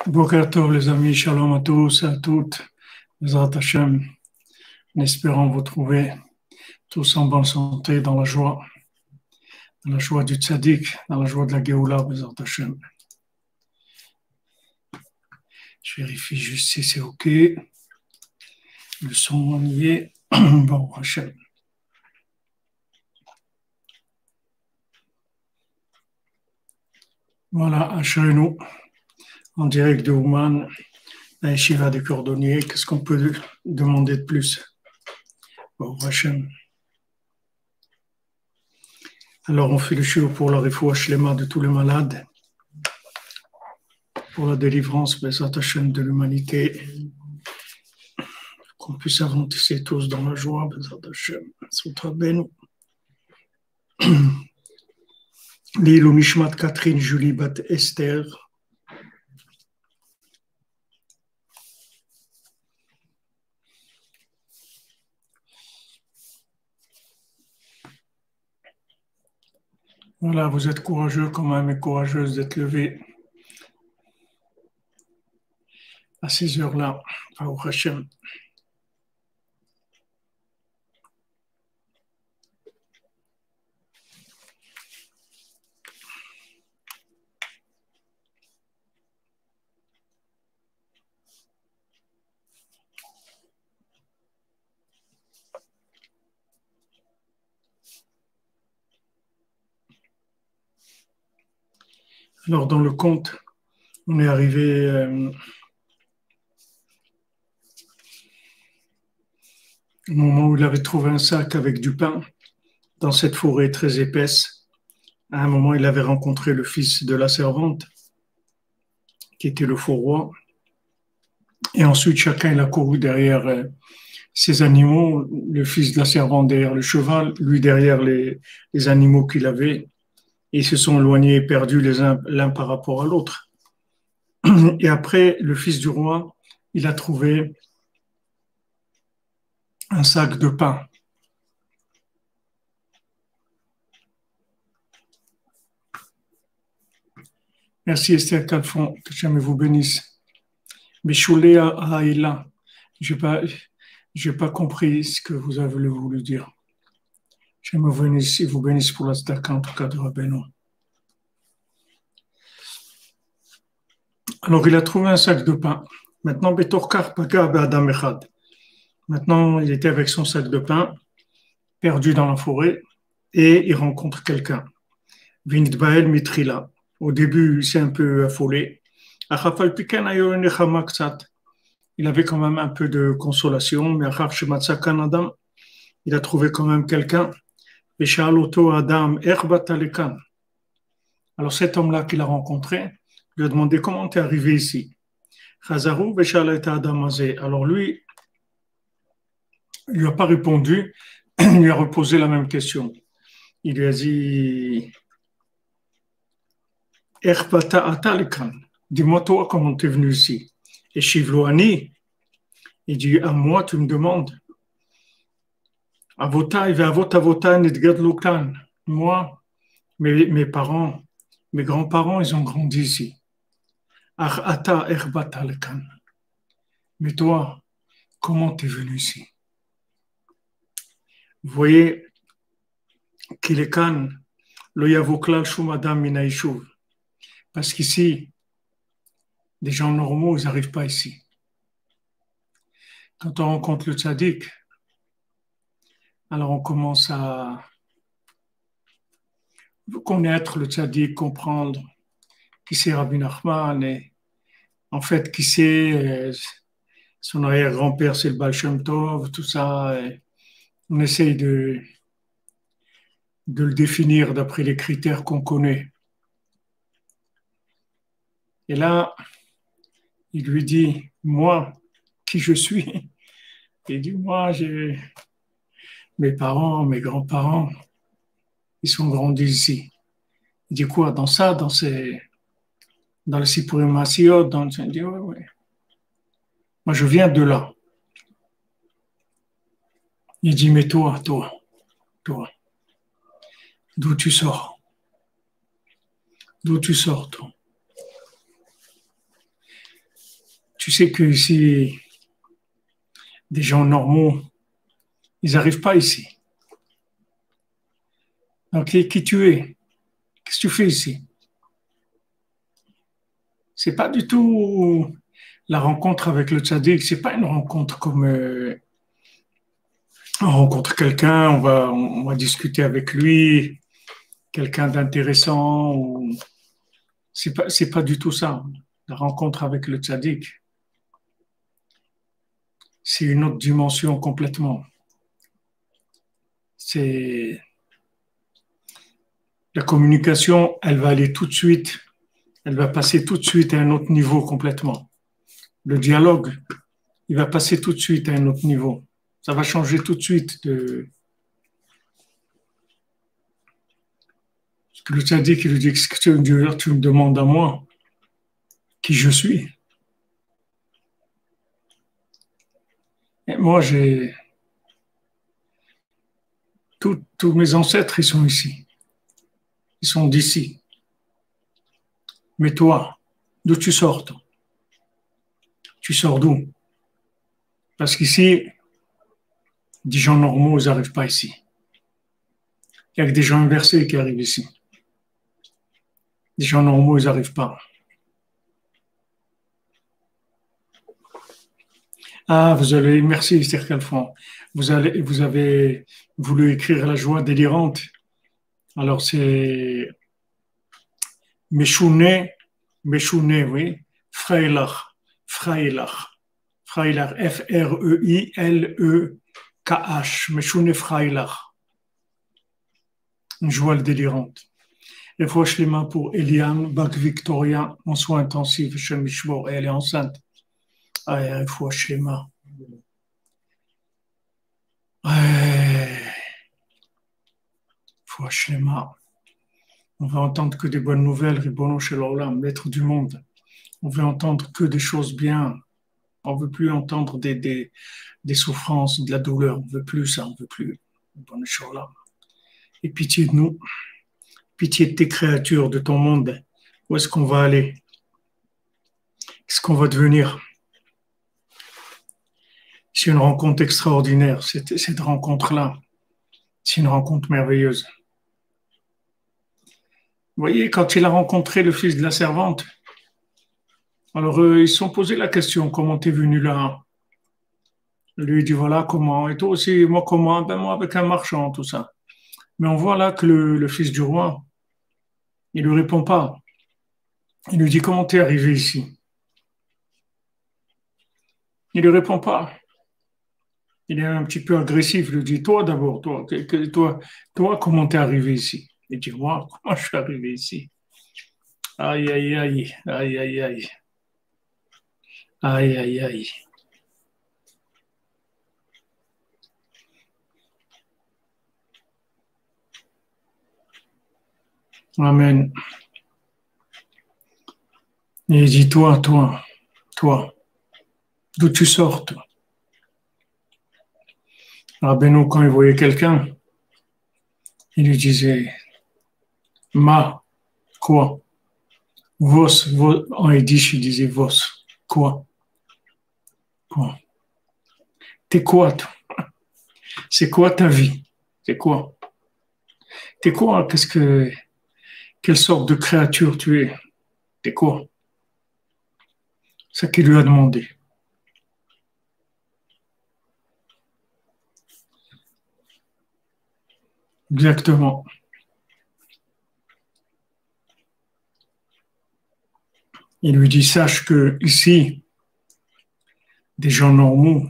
Boker Tov, les amis, shalom à tous et à toutes. Bezrat Hashem, en espérant vous trouver tous en bonne santé, dans la joie du tzaddik, dans la joie de la Géoula, Bezrat Hashem. Je vérifie juste si c'est OK. Le son, on y est. Bon, Hashem. Voilà, Hachem, en direct de Ouman, la Yeshiva des Cordonniers. Qu'est-ce qu'on peut demander de plus? Bon, Hachem. Alors, on fait le shiur pour la refoua shlema de tous les malades, pour la délivrance, Bezrat Hashem, de l'humanité, qu'on puisse avancer tous dans la joie, Bezrat Hashem, Sutra Benu. L'île Nishmat Catherine Julie Bat Esther. Voilà, vous êtes courageux quand même et courageuse d'être levés à ces heures-là, au Hachem. Alors, dans le conte, on est arrivé au moment où il avait trouvé un sac avec du pain dans cette forêt très épaisse. À un moment, il avait rencontré le fils de la servante, qui était le faux roi. Et ensuite, chacun il a couru derrière ses animaux, le fils de la servante derrière le cheval, lui derrière les animaux qu'il avait. Ils se sont éloignés et perdus l'un par rapport à l'autre. Et après, le fils du roi, il a trouvé un sac de pain. Merci Esther Calfon, que jamais vous bénisse. Meshoulea Haïla, je n'ai pas compris ce que vous avez voulu dire. Je vous bénisse pour la tzedaka, en tout cas de Rabbeinu. Alors, il a trouvé un sac de pain. Maintenant, Betorkar Paga Be'adam Echad. Maintenant, il était avec son sac de pain, perdu dans la forêt, et il rencontre quelqu'un. Vinit Bael Mitrila. Au début, il s'est un peu affolé. Achafal Piken Ayo Nechama Ktsat. Il avait quand même un peu de consolation, mais Achar Shematsa Kanadam, il a trouvé quand même quelqu'un. Adam, alors cet homme-là qu'il a rencontré lui a demandé comment tu es arrivé ici. Alors lui, il lui a pas répondu, il lui a reposé la même question. Il lui a dit dis-moi toi comment tu es venu ici. Et Shivloani, il dit à moi tu me demandes. Moi, mes parents, mes grands-parents, ils ont grandi ici. Mais toi, comment tu es venu ici? Vous voyez qu'il est kan, le yavoklal shumadam minaïchouv. Parce qu'ici, des gens normaux, ils n'arrivent pas ici. Quand on rencontre le tzaddik, alors on commence à connaître le tzaddik, comprendre qui c'est Rabbi Nachman et en fait qui c'est son arrière-grand-père, c'est le Baal Shem Tov, tout ça. On essaye de le définir d'après les critères qu'on connaît. Et là, il lui dit, moi, qui je suis? Il dit, moi, j'ai mes parents, mes grands-parents, ils sont grandis ici. Il dit quoi? Dans ça, dans le Sipurim Masiot, il dit, ouais. Moi, je viens de là. Il dit, mais toi, d'où tu sors? D'où tu sors, toi? tu sais que ici, des gens normaux, ils n'arrivent pas ici. Donc, qui tu es? Qu'est-ce que tu fais ici? C'est pas du tout la rencontre avec le tzaddik, c'est pas une rencontre comme on rencontre quelqu'un, on va discuter avec lui, quelqu'un d'intéressant. C'est pas du tout ça. La rencontre avec le tzaddik, c'est une autre dimension complètement. C'est la communication, elle va aller tout de suite, elle va passer tout de suite à un autre niveau complètement. Le dialogue, il va passer tout de suite à un autre niveau. Ça va changer tout de suite de. Parce que le tzaddik, il lui dit, qu'est-ce que tu veux dire, tu me demandes à moi qui je suis. Et moi, tous mes ancêtres, ils sont ici. Ils sont d'ici. Mais toi, d'où tu sors, toi? Tu sors d'où? Parce qu'ici, des gens normaux, ils n'arrivent pas ici. Il y a que des gens inversés qui arrivent ici. Des gens normaux, ils n'arrivent pas. Ah, merci, Esther Calfon. Vous avez voulu écrire la joie délirante. Alors, c'est Meshouné, oui. Freilach, Freilach, Freilach, Meshouné Freilach. Une joie délirante. Et fois les mains pour Eliane, Bac Victoria, en soins intensifs chez Mishmor, et elle est enceinte. Il faut les mains. Faut les mains. On va entendre que des bonnes nouvelles, Ribono Shel Olam, maître du monde. On veut entendre que des choses bien. On ne veut plus entendre des souffrances, de la douleur. On ne veut plus ça, on ne veut plus. Ribono Shel Olam. Et pitié de nous, pitié de tes créatures, de ton monde. Où est-ce qu'on va aller? Qu'est-ce qu'on va devenir? C'est une rencontre extraordinaire, cette rencontre-là. C'est une rencontre merveilleuse. Vous voyez, quand il a rencontré le fils de la servante, alors ils se sont posé la question, comment t'es venu là? Lui dit, voilà comment. Et toi aussi, moi comment? Ben moi avec un marchand, tout ça. Mais on voit là que le fils du roi, il ne lui répond pas. Il lui dit, comment t'es arrivé ici? Il ne lui répond pas. Il est un petit peu agressif. Il lui dit, toi d'abord, toi, comment t'es arrivé ici? Il dit, moi, comment je suis arrivé ici? Aïe, aïe, aïe, aïe, aïe, aïe. Aïe, aïe, aïe. Amen. Et il dit, toi, d'où tu sors, toi? Rabbeinu, quand il voyait quelqu'un, il lui disait, quoi? Vos, en yiddish, il disait vos, quoi? T'es quoi, toi? C'est quoi ta vie? C'est quoi? T'es quoi? Quelle sorte de créature tu es? T'es quoi? C'est ce qu'il lui a demandé. Exactement. Il lui dit, sache que ici, des gens normaux,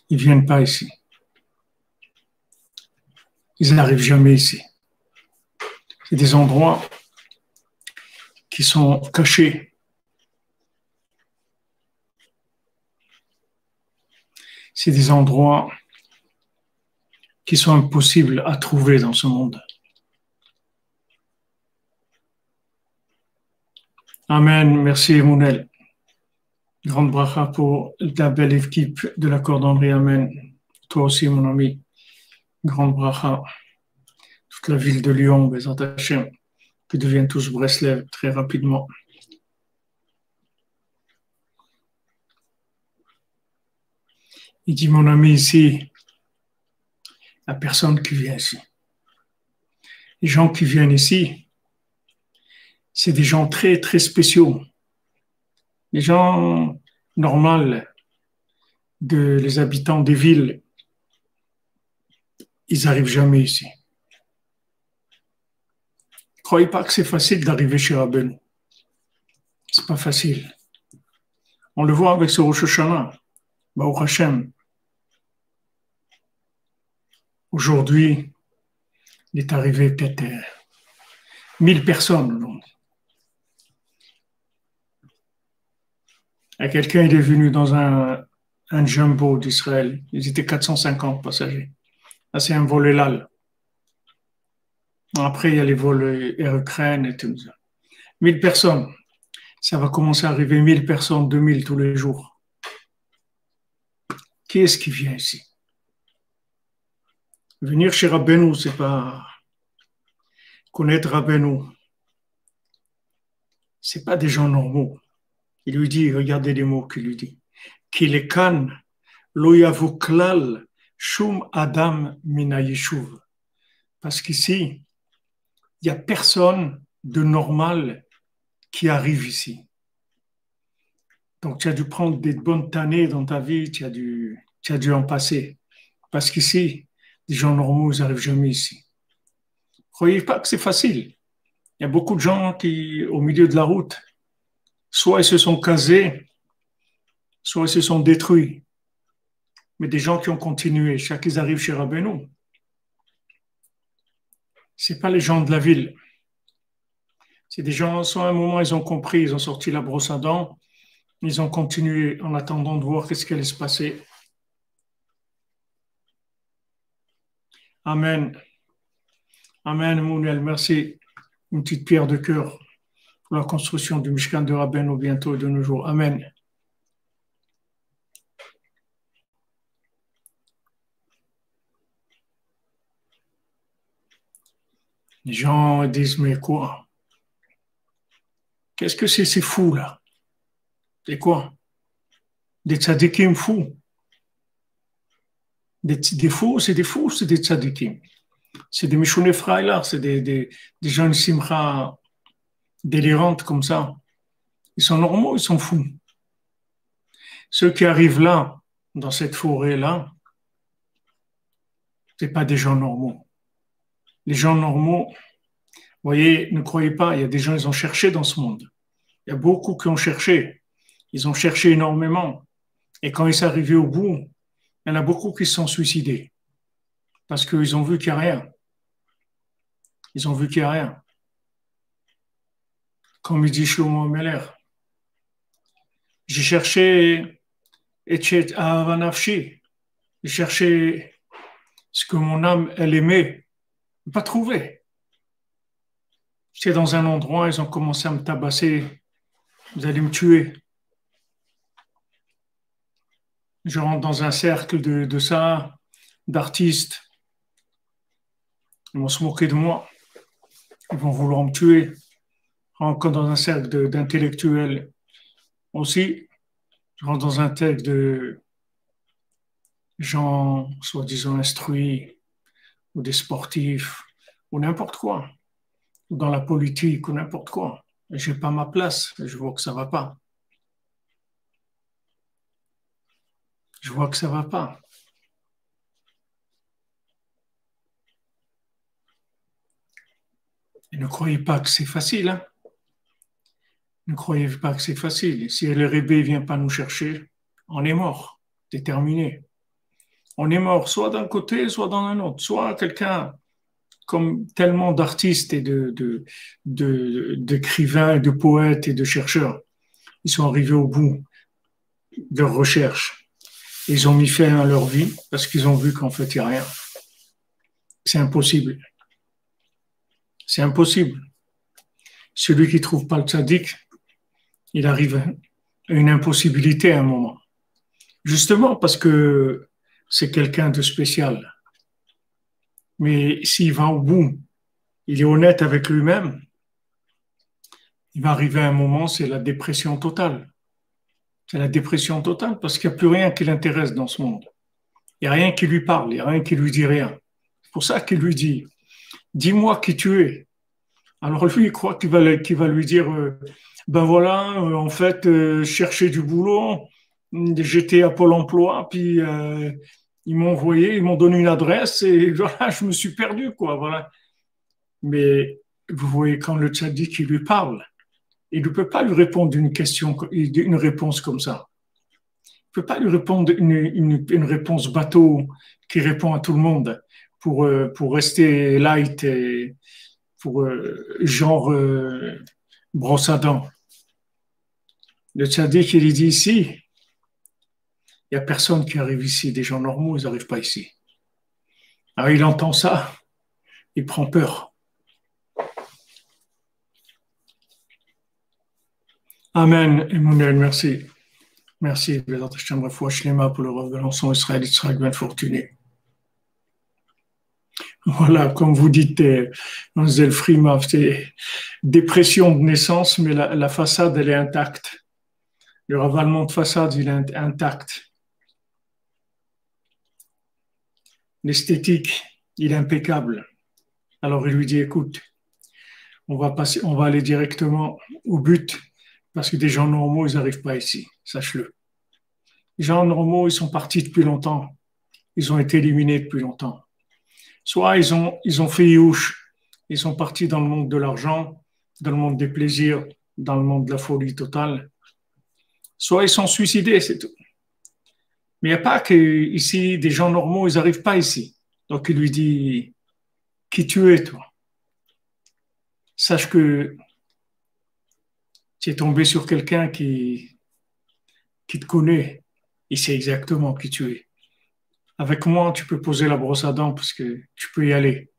ils viennent pas ici. Ils n'arrivent jamais ici. C'est des endroits qui sont cachés. C'est des endroits qui sont impossibles à trouver dans ce monde. Amen. Merci, Mounel. Grande bracha pour la belle équipe de la cordonnerie. Amen. Toi aussi, mon ami. Grande bracha. Toute la ville de Lyon, Bézat Hachem, qui deviennent tous Breslev très rapidement. Il dit, mon ami, ici, il n'y a personne qui vient ici. Les gens qui viennent ici, c'est des gens très, très spéciaux. Les gens normaux, les habitants des villes, ils n'arrivent jamais ici. Ne croyez pas que c'est facile d'arriver chez Rabbeinu. C'est pas facile. On le voit avec ce Rosh Hashanah, Baruch Hashem. Aujourd'hui, il est arrivé peut-être 1000 personnes aujourd'hui. Et quelqu'un il est venu dans un jumbo d'Israël. Ils étaient 450 passagers. Là, c'est un vol Elal. Après, il y a les vols Air Ukraine et tout ça. 1000 personnes. Ça va commencer à arriver 1000 personnes, 2000 tous les jours. Qui est-ce qui vient ici? Venir chez Rabbeinu, c'est pas connaître Rabbeinu. C'est pas des gens normaux. Il lui dit, regardez les mots qu'il lui dit. Kilekan lo yavu klal shum adam mina yeshuv. Parce qu'ici, il n'y a personne de normal qui arrive ici. Donc, tu as dû prendre des bonnes années dans ta vie, tu as dû en passer. Parce qu'ici, les gens normaux, ils n'arrivent jamais ici. Ne croyez pas que c'est facile. Il y a beaucoup de gens qui, au milieu de la route, soit ils se sont casés, soit ils se sont détruits. Mais des gens qui ont continué, chaque qu'ils arrivent chez Rabbeinu, c'est pas les gens de la ville. C'est des gens, soit à un moment, ils ont compris, ils ont sorti la brosse à dents, ils ont continué en attendant de voir qu'est-ce qui allait se passer. Amen. Amen, Mounel, merci. Une petite pierre de cœur pour la construction du Mishkan de Rabbeinu bientôt de nos jours. Amen. Les gens disent, mais quoi? Qu'est-ce que c'est ces fous là? C'est quoi? Des tzadikim fous. Des fous, c'est des tzadikim. C'est des Mishouné Frailar, c'est des gens de Simcha délirantes comme ça. Ils sont normaux, ils sont fous. Ceux qui arrivent là, dans cette forêt-là, ce n'est pas des gens normaux. Les gens normaux, vous voyez, ne croyez pas, il y a des gens, ils ont cherché dans ce monde. Il y a beaucoup qui ont cherché. Ils ont cherché énormément. Et quand ils sont arrivés au bout, il y en a beaucoup qui se sont suicidés. Parce qu'ils ont vu qu'il n'y a rien. Ils ont vu qu'il n'y a rien. Comme il dit Shlomo Meller, j'ai cherché Etchet Ahavanafshi. J'ai cherché ce que mon âme, elle aimait. Je n'ai pas trouvé. J'étais dans un endroit, ils ont commencé à me tabasser. Vous allez me tuer. Je rentre dans un cercle de ça, d'artistes. Ils vont se moquer de moi. Ils vont vouloir me tuer. Je rentre dans un cercle d'intellectuels aussi. Je rentre dans un cercle de gens soi-disant instruits, ou des sportifs, ou n'importe quoi, ou dans la politique, ou n'importe quoi. Je n'ai pas ma place, je vois que ça ne va pas. Je vois que ça ne va pas. Et ne croyez pas que c'est facile. Hein? Ne croyez pas que c'est facile. Si le Rébé ne vient pas nous chercher, on est mort. C'est terminé. On est mort soit d'un côté, soit dans un autre. Soit quelqu'un, comme tellement d'artistes et d'écrivains, de poètes et de chercheurs, ils sont arrivés au bout de leur recherche. Ils ont mis fin à leur vie parce qu'ils ont vu qu'en fait, il n'y a rien. C'est impossible. C'est impossible. Celui qui ne trouve pas le tzaddik, il arrive à une impossibilité à un moment. Justement parce que c'est quelqu'un de spécial. Mais s'il va au bout, il est honnête avec lui-même, il va arriver à un moment, c'est la dépression totale. C'est la dépression totale parce qu'il n'y a plus rien qui l'intéresse dans ce monde. Il n'y a rien qui lui parle, il n'y a rien qui lui dit rien. C'est pour ça qu'il lui dit, dis-moi qui tu es. Alors lui, il croit qu'il va lui dire, ben voilà, en fait, je cherchais du boulot, j'étais à Pôle emploi, puis ils m'ont envoyé, ils m'ont donné une adresse, et voilà, je me suis perdu, quoi, voilà. Mais vous voyez, quand le tzaddik, il lui parle, il ne peut pas lui répondre une réponse comme ça. Il ne peut pas lui répondre une réponse bateau qui répond à tout le monde pour rester light et pour genre brosse à dents. Le tzaddik, il dit ici, il n'y a personne qui arrive ici. Des gens normaux, ils n'arrivent pas ici. Alors il entend ça, il prend peur. Amen, Emmanuel, merci. Merci, Bézat Hashem, Refoua Shlema pour le rêve de l'ensemble Israël, Israël bien fortuné. Voilà, comme vous dites, Mademoiselle Frima, c'est dépression de naissance, mais la façade, elle est intacte. Le ravalement de façade, il est intact. L'esthétique, il est impeccable. Alors il lui dit, écoute, on va aller directement au but, parce que des gens normaux, ils n'arrivent pas ici, sache-le. Les gens normaux, ils sont partis depuis longtemps. Ils ont été éliminés depuis longtemps. Soit ils ont fait youch, ils sont partis dans le monde de l'argent, dans le monde des plaisirs, dans le monde de la folie totale. Soit ils sont suicidés, c'est tout. Mais il n'y a pas que ici, des gens normaux, ils n'arrivent pas ici. Donc il lui dit, qui tu es, toi? Sache que tu es tombé sur quelqu'un qui te connaît. Il sait exactement qui tu es. Avec moi, tu peux poser la brosse à dents parce que tu peux y aller.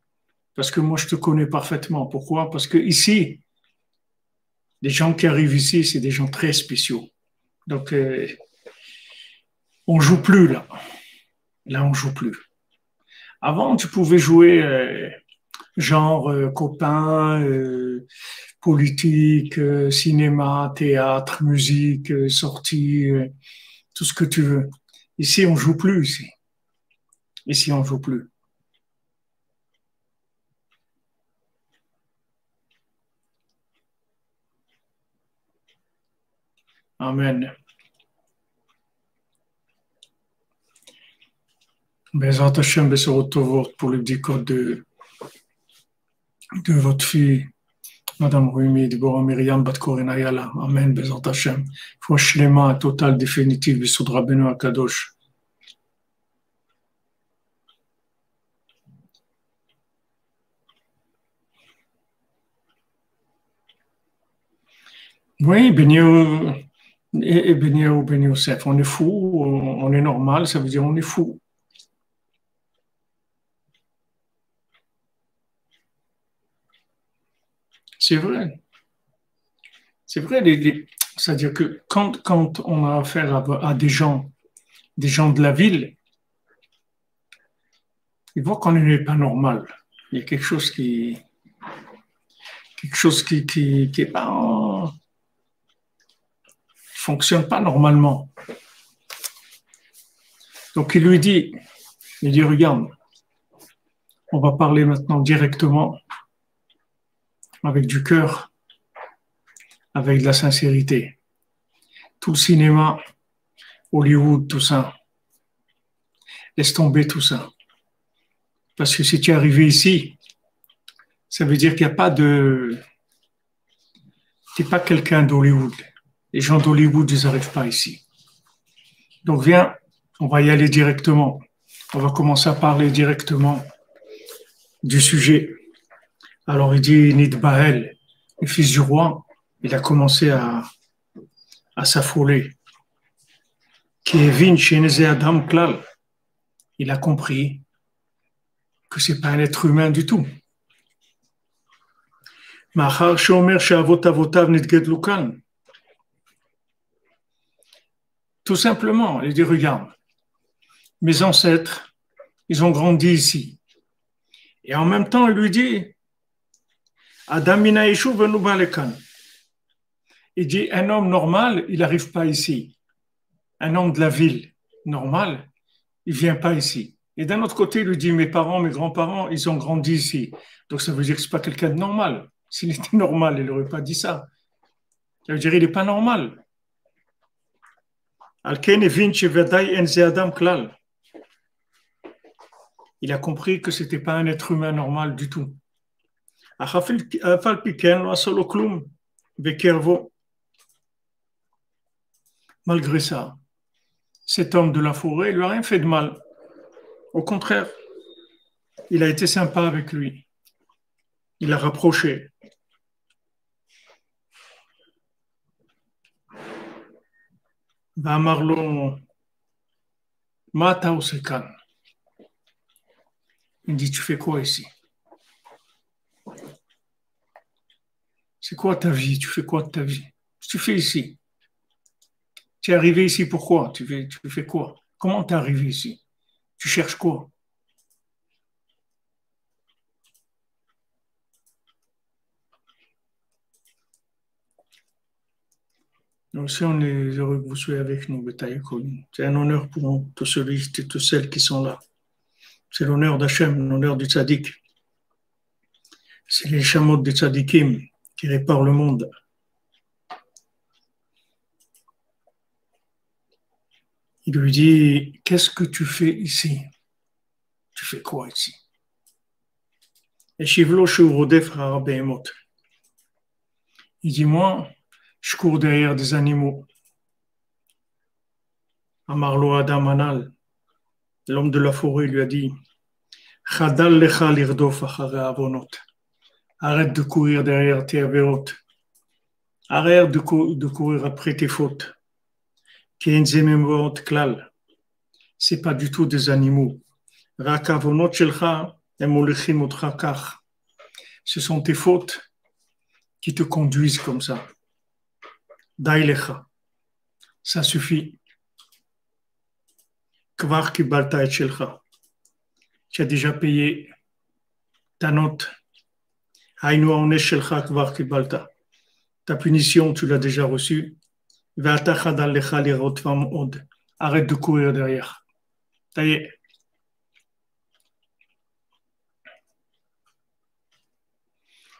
Parce que moi, je te connais parfaitement. Pourquoi? Parce que ici, les gens qui arrivent ici, c'est des gens très spéciaux. Donc, on joue plus là. Là, on joue plus. Avant, tu pouvais jouer genre copain, politique, cinéma, théâtre, musique, sortie, tout ce que tu veux. Ici, on joue plus ici. Ici, on joue plus. Amen. Bezat Hashem, Besorot Tovot, pour le dikot de votre fille, Madame Ruimi, Deborah Myriam, Bat Koren Ayala. Amen, Bezat Hashem. Foi Shlema, total, définitive, Besod Rabbeinu Akadosh. Oui, Ben Yosef, on est fou, on est normal, ça veut dire on est fou. C'est vrai. C'est vrai, c'est-à-dire que quand on a affaire à des gens de la ville, ils voient qu'on n'est pas normal. Il y a quelque chose qui est pas, fonctionne pas normalement. Donc il lui dit, regarde, on va parler maintenant directement avec du cœur, avec de la sincérité. Tout le cinéma, Hollywood, tout ça, laisse tomber tout ça. Parce que si tu es arrivé ici, ça veut dire qu'il n'y a pas de... Tu n'es pas quelqu'un d'Hollywood. Les gens d'Hollywood, ils n'arrivent pas ici. Donc viens, on va y aller directement. On va commencer à parler directement du sujet. Alors il dit Nidbael, le fils du roi, il a commencé à s'affoler. Kevin chez Adam Klal, il a compris que c'est pas un être humain du tout. Machar shomer she'avot avotav nitgedlu kan. Tout simplement, il dit regarde, mes ancêtres, ils ont grandi ici. Et en même temps, il lui dit Adam mina yeshu venu balekan. Il dit un homme normal, il n'arrive pas ici. Un homme de la ville normal, il vient pas ici. Et d'un autre côté, il lui dit, mes parents, mes grands-parents, ils ont grandi ici. Donc ça veut dire que c'est pas quelqu'un de normal. S'il était normal, il n'aurait pas dit ça. Ça veut dire qu'il n'est pas normal. Il a compris que c'était pas un être humain normal du tout. Malgré ça, cet homme de la forêt lui a rien fait de mal. Au contraire, il a été sympa avec lui. Il l'a rapproché. Marlon, Mata Osekan. Il dit, tu fais quoi ici? C'est quoi ta vie? Tu fais quoi de ta vie? Qu'est-ce que tu fais ici? Tu es arrivé ici pourquoi? Tu fais quoi? Comment tu es arrivé ici? Tu cherches quoi? Donc, si on est heureux que vous soyez avec nous, c'est un honneur pour nous, tous ceux et toutes celles qui sont là. C'est l'honneur d'Hachem, l'honneur du tzaddik. C'est les chameaux des tzaddikim qui réparent le monde. Il lui dit, qu'est-ce que tu fais ici? Tu fais quoi ici? Et Shivlo Shurodef Harabehemot. Il dit, moi, je cours derrière des animaux. Amarlo Adam Anal, l'homme de la forêt, lui a dit, Chadal lecha lirdof achare avonot. Arrête de courir derrière tes avérotes. Arrête de courir après tes fautes. Klal. C'est pas du tout des animaux. Rak avonot shelcha emolichim otcha kach. Ce sont tes fautes qui te conduisent comme ça. Daïlecha. Ça suffit. Kvar kibalta et shelcha. Tu as déjà payé ta note. Haïnu aonesh shelcha kvar kibalta. Ta punition, tu l'as déjà reçue. Arrête de courir derrière. Ça y est.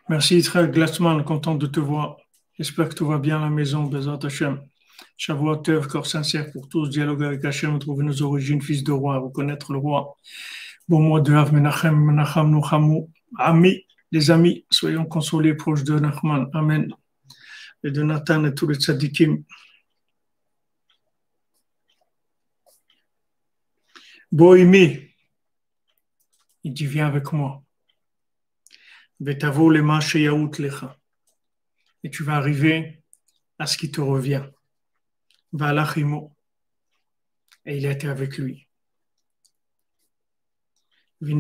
Merci Israël Glassman, content de te voir. J'espère que tout va bien à la maison, Bezat Hashem. Shavuot Tov, corps sincère pour tous, dialogue avec Hashem, trouver nos origines, fils de roi, reconnaître le roi. Bon mois de Av, Menachem, Menacham, Nuchamu, Ami, les amis, soyons consolés, proches de Nachman. Amen. Et de Nathan et tous les tzadikim. Boïmi, il dit, viens avec moi. Et tu vas arriver à ce qui te revient. Et il a été avec lui. Il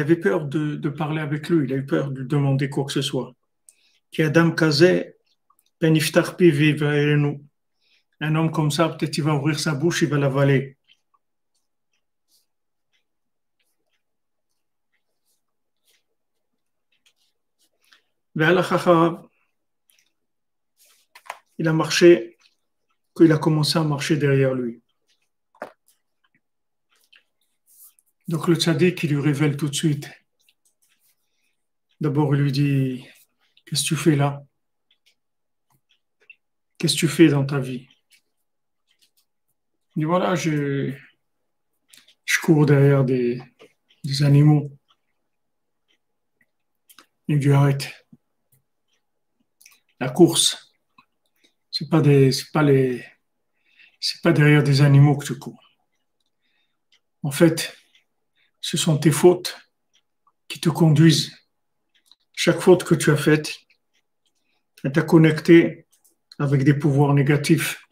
avait peur de parler avec lui, il a eu peur de demander quoi que ce soit. Un homme comme ça, peut-être il va ouvrir sa bouche, il va l'avaler. Il a marché, qu'il a commencé à marcher derrière lui. Donc le tzaddik, il lui révèle tout de suite. D'abord, il lui dit, qu'est-ce que tu fais là? Qu'est-ce que tu fais dans ta vie? Il dit, voilà, je cours derrière des animaux. Il dit, arrête. La course, c'est pas derrière des animaux que tu cours. En fait, ce sont tes fautes qui te conduisent. Chaque faute que tu as faite, elle t'a connecté avec des pouvoirs négatifs.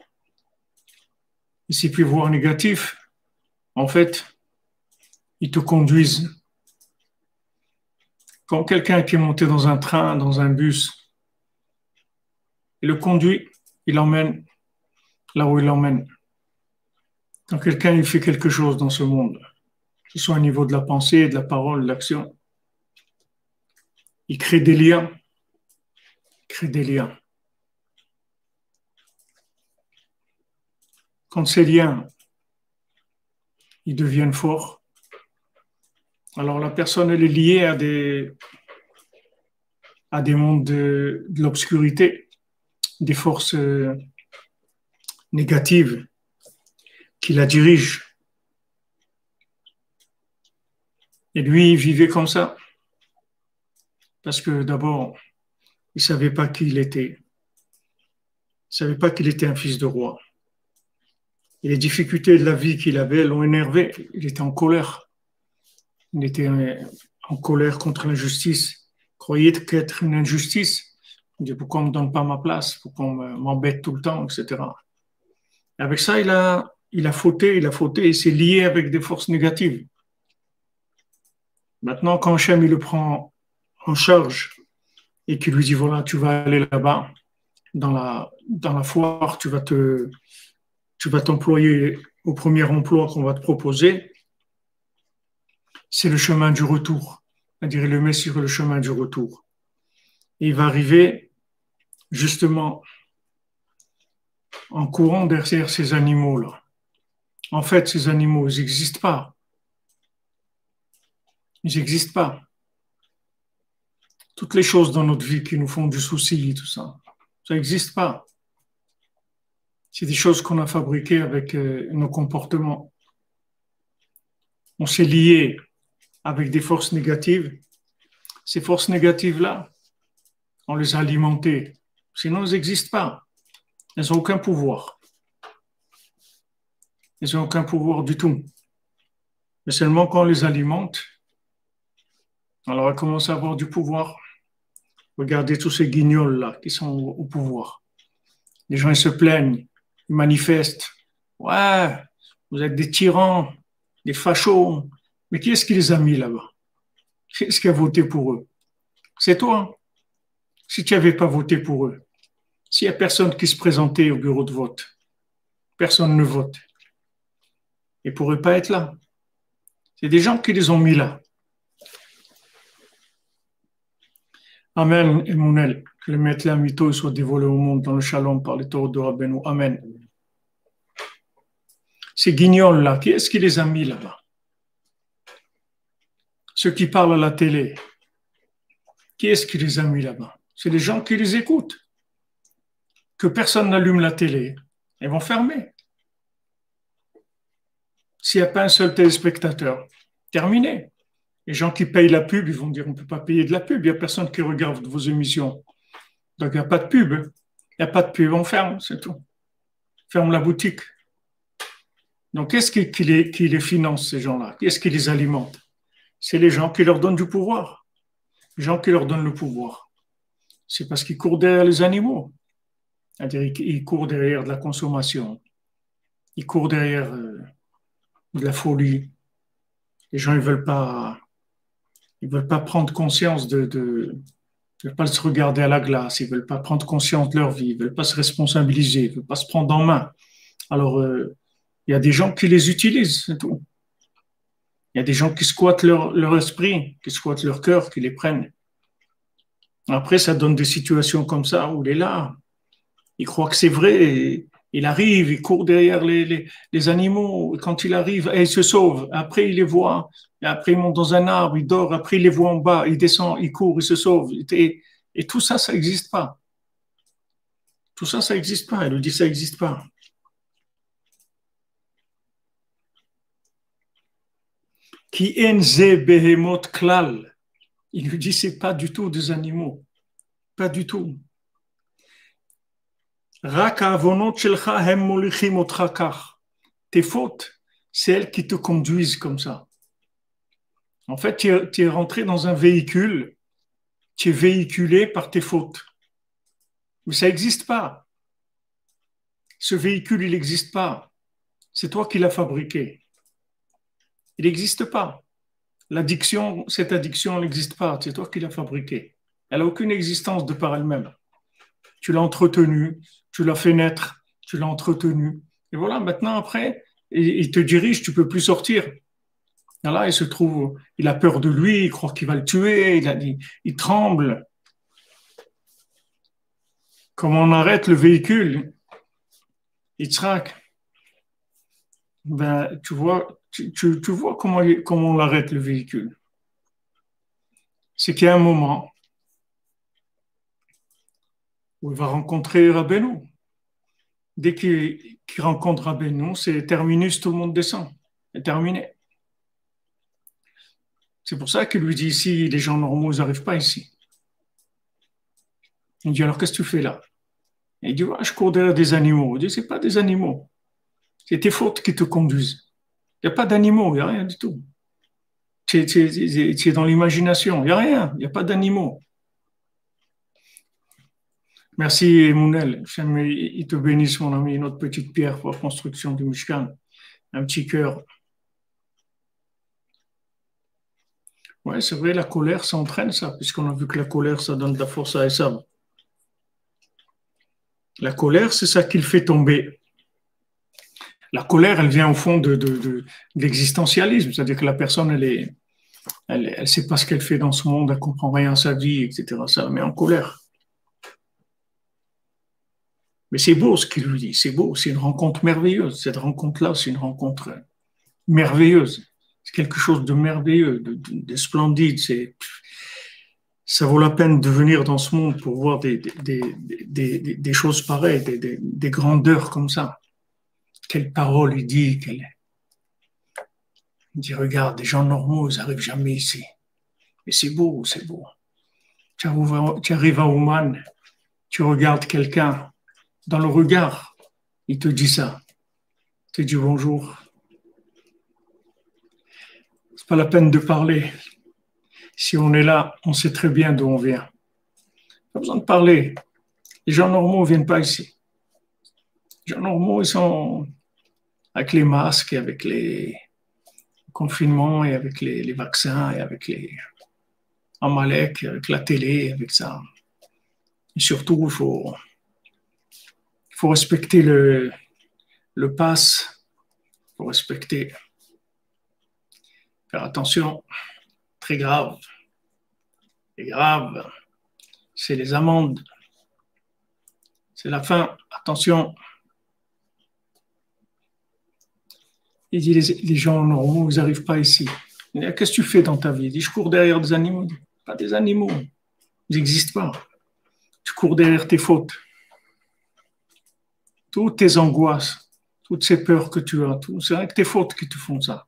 Et ces pouvoirs négatifs, en fait, ils te conduisent. Quand quelqu'un qui est monté dans un train, dans un bus, il le conduit, il l'emmène là où il l'emmène. Quand quelqu'un il fait quelque chose dans ce monde, que ce soit au niveau de la pensée, de la parole, de l'action, il crée des liens. Quand ces liens ils deviennent forts. Alors la personne, elle est liée à des mondes de l'obscurité, des forces négatives qui la dirigent. Et lui, il vivait comme ça, parce que d'abord, il ne savait pas qui il était. Il ne savait pas qu'il était un fils de roi. Et les difficultés de la vie qu'il avait l'ont énervé. Il était en colère. Il était en colère contre l'injustice. Il croyait qu'être une injustice. Il dit pourquoi on ne me donne pas ma place, pourquoi on m'embête tout le temps, etc. Et avec ça, il a fauté, il s'est lié avec des forces négatives. Maintenant, quand Hachem il le prend en charge et qu'il lui dit voilà, tu vas aller là-bas, dans la foire, tu vas t'employer au premier emploi qu'on va te proposer, c'est le chemin du retour. C'est-à-dire, il le met sur le chemin du retour. Et il va arriver justement en courant derrière ces animaux-là. En fait, ces animaux, ils n'existent pas. Ils n'existent pas. Toutes les choses dans notre vie qui nous font du souci, tout ça, ça n'existe pas. C'est des choses qu'on a fabriquées avec nos comportements. On s'est lié avec des forces négatives. Ces forces négatives-là, on les a alimentées. Sinon, elles n'existent pas. Elles n'ont aucun pouvoir. Elles n'ont aucun pouvoir du tout. Mais seulement quand on les alimente, alors elles commencent à avoir du pouvoir. Regardez tous ces guignols-là qui sont au pouvoir. Les gens ils se plaignent, ils manifestent. Ouais, vous êtes des tyrans, des fachos. Mais qui est-ce qui les a mis là-bas? Qui est-ce qui a voté pour eux? C'est toi. Si tu n'avais pas voté pour eux, s'il n'y a personne qui se présentait au bureau de vote, personne ne vote. Ils ne pourraient pas être là. C'est des gens qui les ont mis là. Amen, Emmanuel. Que le maître Lamito soit dévoilé au monde dans le shalom par les taureaux de Rabbeinu. Amen. Ces guignols-là, qui est-ce qui les a mis là-bas? Ceux qui parlent à la télé, qui est-ce qui les a mis là-bas? C'est les gens qui les écoutent. Que personne n'allume la télé, ils vont fermer. S'il n'y a pas un seul téléspectateur, terminé. Les gens qui payent la pub, ils vont dire on ne peut pas payer de la pub, il n'y a personne qui regarde vos émissions. Donc il n'y a pas de pub. Il n'y a pas de pub, on ferme, c'est tout. Ferme la boutique. Donc qu'est-ce qui les finance, ces gens-là? Qu'est-ce qui les alimente? C'est les gens qui leur donnent du pouvoir. Les gens qui leur donnent le pouvoir. C'est parce qu'ils courent derrière les animaux. C'est-à-dire qu'ils courent derrière de la consommation. Ils courent derrière de la folie. Les gens, ils veulent pas prendre conscience ils veulent pas se regarder à la glace, ils veulent pas prendre conscience de leur vie, ils veulent pas se responsabiliser, ils veulent pas se prendre en main. Alors, il y a des gens qui les utilisent, c'est tout. Il y a des gens qui squattent leur esprit, qui squattent leur cœur, qui les prennent. Après, ça donne des situations comme ça où il est là. Il croit que c'est vrai. Et il arrive, il court derrière les animaux. Et quand il arrive, il se sauve. Après, il les voit. Et après, il monte dans un arbre, il dort. Après, il les voit en bas. Il descend, il court, il se sauve. Et tout ça, ça n'existe pas. Tout ça, ça n'existe pas. Elle lui dit, ça n'existe pas. Qui enze behemot klal. Il lui dit, c'est pas du tout des animaux. Pas du tout. Rak avonot shelcha hem molichim otra kach. Tes fautes, c'est elles qui te conduisent comme ça. En fait, tu es rentré dans un véhicule, tu es véhiculé par tes fautes. Mais ça n'existe pas. Ce véhicule, il n'existe pas. C'est toi qui l'as fabriqué. Il n'existe pas. L'addiction, cette addiction, elle n'existe pas. C'est toi qui l'as fabriquée. Elle n'a aucune existence de par elle-même. Tu l'as entretenue, tu l'as fait naître, tu l'as entretenue. Et voilà, maintenant, après, il te dirige, tu ne peux plus sortir. Et là, il se trouve, il a peur de lui, il croit qu'il va le tuer, il tremble. Comme on arrête le véhicule, Yitzhak, ben, tu vois, tu vois comment on l'arrête le véhicule. C'est qu'il y a un moment où il va rencontrer Rabbeinu. Dès qu'il rencontre Rabbeinu, c'est terminus, tout le monde descend. C'est terminé. C'est pour ça qu'il lui dit ici, les gens normaux n'arrivent pas ici. Il dit, alors qu'est-ce que tu fais là? Et il dit, ouais, je cours derrière des animaux. Il dit, c'est pas des animaux. C'est tes fautes qui te conduisent. Il n'y a pas d'animaux, il n'y a rien du tout. Tu es dans l'imagination, il n'y a rien, il n'y a pas d'animaux. Merci, Mounel. Il te bénisse, mon ami. Une autre petite pierre pour la construction du Mishkan. Un petit cœur. Ouais, c'est vrai, la colère, ça entraîne ça, puisqu'on a vu que la colère, ça donne de la force à Esav. La colère, c'est ça qui le fait tomber. La colère, elle vient au fond de l'existentialisme, c'est-à-dire que la personne, elle sait pas ce qu'elle fait dans ce monde, elle comprend rien à sa vie, etc. Ça la met en colère. Mais c'est beau ce qu'il lui dit, c'est beau, c'est une rencontre merveilleuse. Cette rencontre-là, c'est une rencontre merveilleuse. C'est quelque chose de merveilleux, de splendide. Ça vaut la peine de venir dans ce monde pour voir des choses pareilles, des grandeurs comme ça. Quelle parole il dit, il dit, regarde, des gens normaux, ils n'arrivent jamais ici. Mais c'est beau, c'est beau. Tu arrives à Ouman, tu regardes quelqu'un, dans le regard, il te dit ça. Il te dit bonjour. C'est pas la peine de parler. Si on est là, on sait très bien d'où on vient. Pas besoin de parler. Les gens normaux ne viennent pas ici. Les gens normaux, ils sont avec les masques et avec les confinements et avec les vaccins et avec les Amalek, avec la télé, avec ça. Et surtout, il faut respecter le pass. Il faut respecter. Faire attention. Très grave. C'est grave. C'est les amendes. C'est la fin. Attention. Il dit, les gens normaux, ils n'arrivent pas ici. Qu'est-ce que tu fais dans ta vie? Il dit, je cours derrière des animaux. Pas des animaux. Ils n'existent pas. Tu cours derrière tes fautes. Toutes tes angoisses, toutes ces peurs que tu as, c'est avec tes fautes qui te font ça.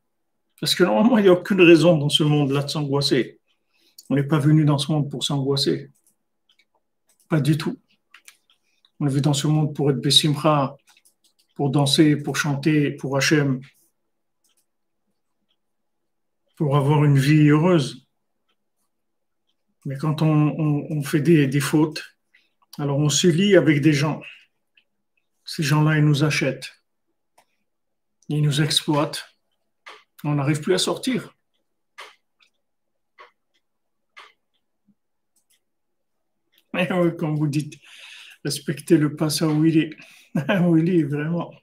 Parce que normalement, il n'y a aucune raison dans ce monde-là de s'angoisser. On n'est pas venu dans ce monde pour s'angoisser. Pas du tout. On est venu dans ce monde pour être Bessimcha, pour danser, pour chanter, pour Hachem, pour avoir une vie heureuse. Mais quand on fait des fautes, alors on se lie avec des gens. Ces gens-là, ils nous achètent. Ils nous exploitent. On n'arrive plus à sortir. Et oui, comme vous dites, respectez le passé où il est. Où il est, vraiment.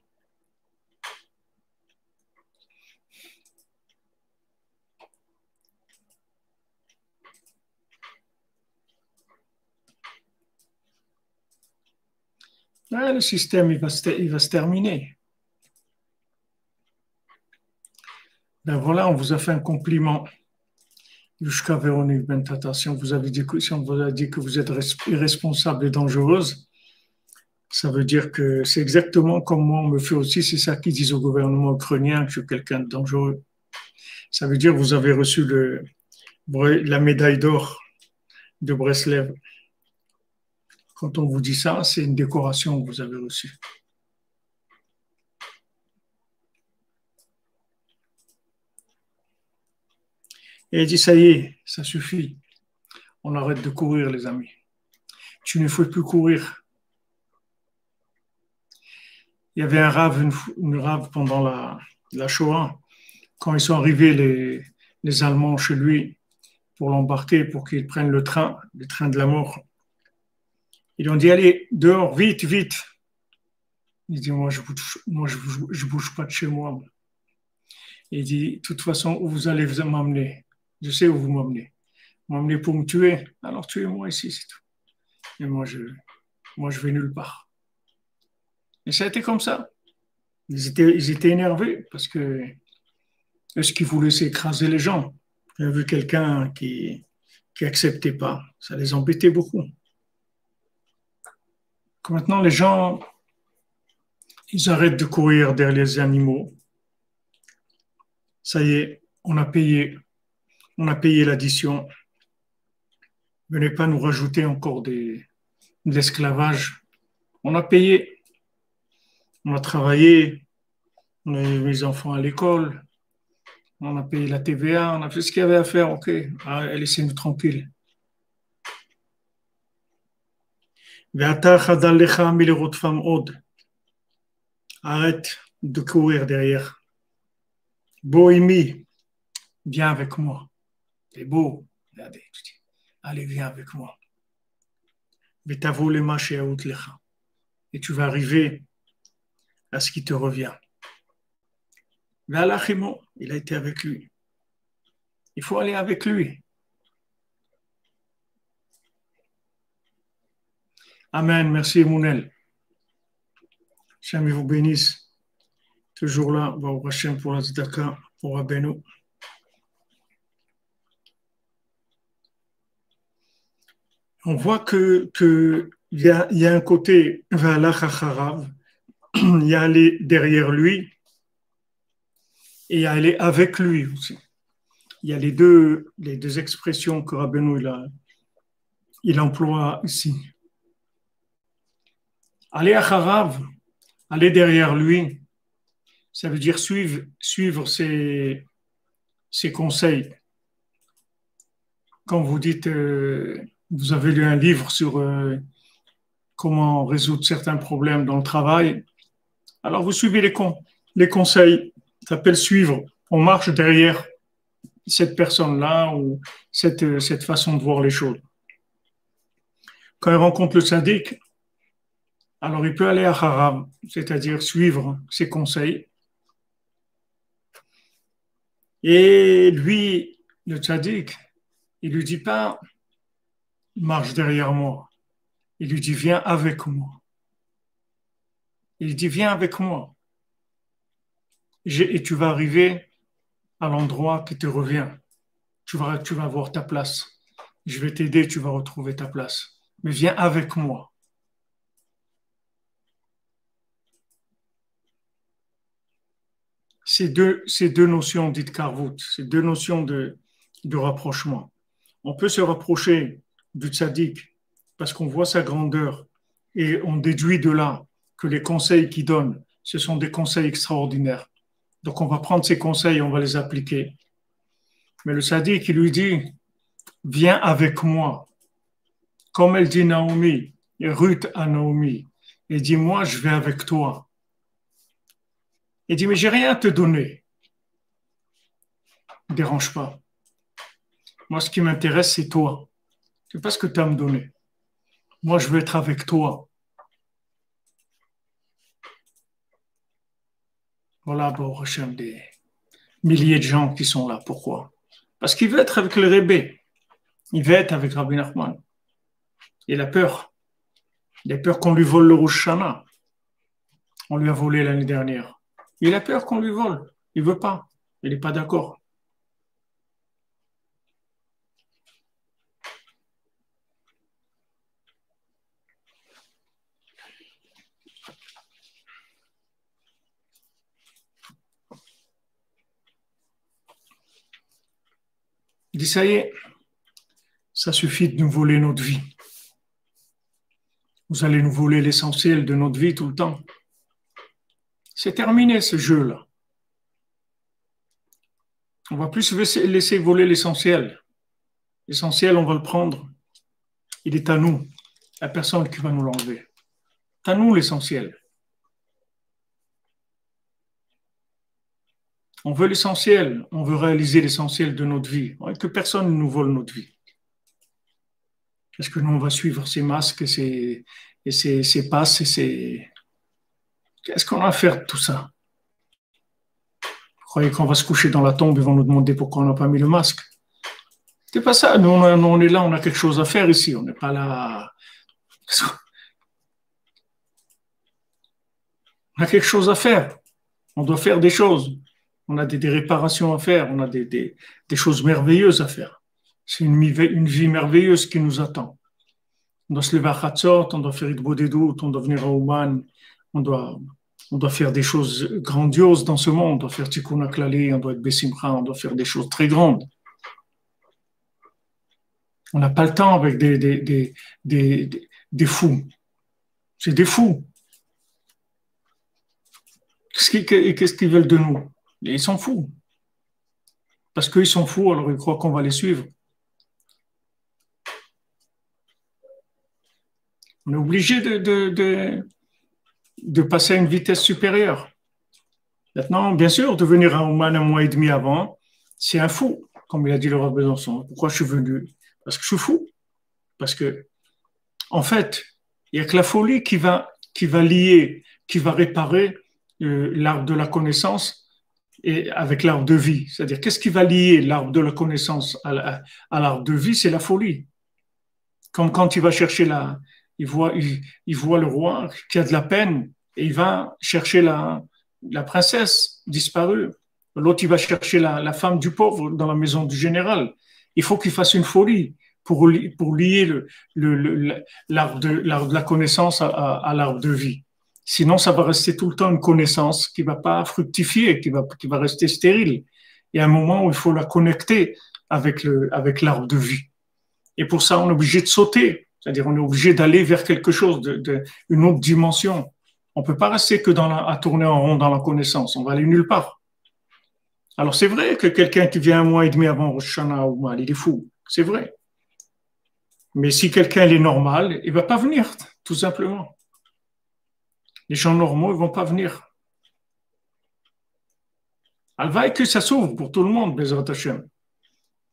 Le système, il va se terminer. Ben voilà, on vous a fait un compliment. Yushka Véronique Bentata, si on vous a dit que vous êtes irresponsable et dangereuse, ça veut dire que c'est exactement comme moi on me fait aussi, c'est ça qu'ils disent au gouvernement ukrainien, que je suis quelqu'un de dangereux. Ça veut dire que vous avez reçu la médaille d'or de Breslev. Quand on vous dit ça, c'est une décoration que vous avez reçue. Et il dit, ça y est, ça suffit. On arrête de courir, les amis. Tu ne faut plus courir. Il y avait un rave, une rave pendant la Shoah. Quand ils sont arrivés, les Allemands, chez lui, pour l'embarquer, pour qu'ils prennent le train de la mort, ils lui ont dit, allez, dehors, vite, vite. Il dit, moi, je bouge pas de chez moi. Il dit, de toute façon, où vous allez m'emmener? Je sais où vous m'emmenez. Vous m'emmenez pour me tuer, alors tuez-moi ici, c'est tout. Et moi, je vais nulle part. Et ça a été comme ça. Ils étaient énervés parce que Est-ce qu'ils voulaient s'écraser les gens? J'ai vu quelqu'un qui acceptait pas. Ça les embêtait beaucoup. Que maintenant, les gens, ils arrêtent de courir derrière les animaux. Ça y est, on a payé l'addition. Venez pas nous rajouter encore de l'esclavage. On a payé, on a travaillé, on a mis mes enfants à l'école, on a payé la TVA, on a fait ce qu'il y avait à faire, ok. Ah, laissez-nous tranquilles. Arrête de courir derrière. Bohemi, viens avec moi. T'es beau. Regardez. Allez, viens avec moi. Et tu vas arriver à ce qui te revient. Il a été avec lui. Il faut aller avec lui. Amen. Merci, Mounel. Hachem vous bénisse. Toujours là, Baruch Hashem pour la Tzedaka, pour Rabbeinu. On voit que il y a un côté Ve'alach acharav, il y a aller derrière lui et il y a aller avec lui aussi. Il y a les deux expressions que Rabbeinu il emploie ici. Aller acharav, aller derrière lui, ça veut dire suivre ses conseils. Quand vous dites, vous avez lu un livre sur comment résoudre certains problèmes dans le travail, alors vous suivez les conseils. Ça s'appelle suivre. On marche derrière cette personne-là ou cette façon de voir les choses. Quand il rencontre le syndic, alors il peut aller à Haram, c'est-à-dire suivre ses conseils. Et lui, le tzaddik, il lui dit pas marche derrière moi. Il lui dit viens avec moi. Il dit viens avec moi. Et tu vas arriver à l'endroit qui te revient. Tu vas avoir ta place. Je vais t'aider, tu vas retrouver ta place. Mais viens avec moi. Ces deux notions dites Karvout, ces deux notions de rapprochement. On peut se rapprocher du tzaddik parce qu'on voit sa grandeur et on déduit de là que les conseils qu'il donne, ce sont des conseils extraordinaires. Donc on va prendre ces conseils et on va les appliquer. Mais le tzaddik, il lui dit, viens avec moi. Comme elle dit Naomi, et Ruth à Naomi, et dit, moi je vais avec toi. Il dit, mais j'ai rien à te donner. Ne dérange pas. Moi, ce qui m'intéresse, c'est toi. C'est pas ce que tu as à me donner. Moi, je veux être avec toi. Voilà, bon, Hachem, des milliers de gens qui sont là. Pourquoi? Parce qu'il veut être avec le Rebbe. Il veut être avec Rabbi Nachman. Il a peur. Il a peur qu'on lui vole le Rosh Hashanah. On lui a volé l'année dernière. Il a peur qu'on lui vole. Il ne veut pas. Il n'est pas d'accord. Il dit, ça y est, ça suffit de nous voler notre vie. Vous allez nous voler l'essentiel de notre vie tout le temps. C'est terminé ce jeu-là. On va plus se laisser voler l'essentiel. L'essentiel, on va le prendre. Il est à nous. Il n'y a personne qui va nous l'enlever. C'est à nous l'essentiel. On veut l'essentiel. On veut réaliser l'essentiel de notre vie. Et que personne ne nous vole notre vie. Est-ce que nous, on va suivre ces masques et ces passes et ces... Qu'est-ce qu'on va faire de tout ça? Vous croyez qu'on va se coucher dans la tombe et vont nous demander pourquoi on n'a pas mis le masque? C'est pas ça. Nous, on est là, on a quelque chose à faire ici. On n'est pas là... On a quelque chose à faire. On doit faire des choses. On a des réparations à faire, on a des choses merveilleuses à faire. C'est une vie merveilleuse qui nous attend. On doit se lever à Khatzot, on doit faire Idbo Dedout, on doit venir à Ouman, on doit, on doit faire des choses grandioses dans ce monde, on doit faire Tikkun HaKlali, on doit être Bessimcha, on doit faire des choses très grandes. On n'a pas le temps avec des fous. C'est des fous. Qu'est-ce qu'ils veulent de nous? Ils sont fous. Parce qu'ils sont fous, alors ils croient qu'on va les suivre. On est obligé de passer à une vitesse supérieure. Maintenant, bien sûr, de venir à Oman un mois et demi avant, c'est un fou, comme il a dit le Rav Besançon. Pourquoi je suis venu? Parce que je suis fou. Parce que, en fait, il n'y a que la folie qui va lier, qui va réparer l'arbre de la connaissance et avec l'arbre de vie. C'est-à-dire, qu'est-ce qui va lier l'arbre de la connaissance à l'arbre de vie? C'est la folie. Comme quand il va chercher il voit le roi qui a de la peine et il va chercher la princesse disparue. L'autre, il va chercher la femme du pauvre dans la maison du général. Il faut qu'il fasse une folie pour lier l'arbre de la connaissance à l'arbre de vie. Sinon, ça va rester tout le temps une connaissance qui ne va pas fructifier, qui va rester stérile. Il y a un moment où il faut la connecter avec l'arbre de vie. Et pour ça, on est obligé de sauter. C'est-à-dire, on est obligé d'aller vers quelque chose, une autre dimension. On ne peut pas rester que à tourner en rond dans la connaissance. On va aller nulle part. Alors, c'est vrai que quelqu'un qui vient un mois et demi avant Rosh Hashanah ou mal, il est fou. C'est vrai. Mais si quelqu'un est normal, il ne va pas venir, tout simplement. Les gens normaux ne vont pas venir. Alvaï que ça s'ouvre pour tout le monde, Bezrat Hashem.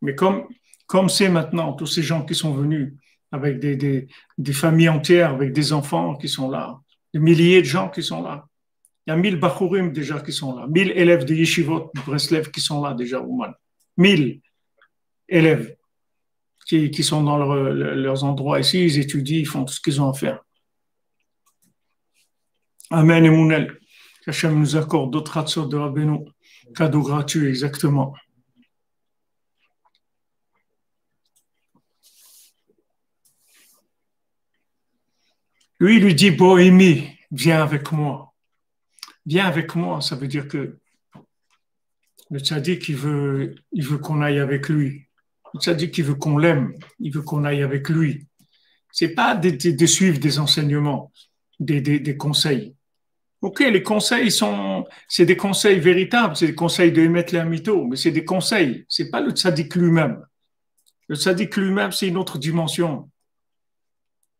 Mais comme c'est maintenant, tous ces gens qui sont venus avec des familles entières, avec des enfants qui sont là, des milliers de gens qui sont là. Il y a 1000 Bachurim déjà qui sont là, 1000 élèves de Yeshivot de Breslev qui sont là déjà, Ouman. 1000 élèves qui sont dans leurs endroits ici, ils étudient, ils font tout ce qu'ils ont à faire. Amen et Mounel. Qu'Hachem nous accorde d'autres ratzot de Rabbeinu. Cadeau gratuit, exactement. Lui, il lui dit, Bohémie, viens avec moi. Viens avec moi, ça veut dire que le tzaddik, il veut qu'on aille avec lui. Le tzaddik, il veut qu'on l'aime, il veut qu'on aille avec lui. C'est pas de suivre des enseignements, des conseils. Ok, les conseils c'est des conseils véritables, c'est des conseils de émettre les mytho, mais c'est des conseils, c'est pas le tzaddik lui-même. Le tzaddik lui-même, c'est une autre dimension.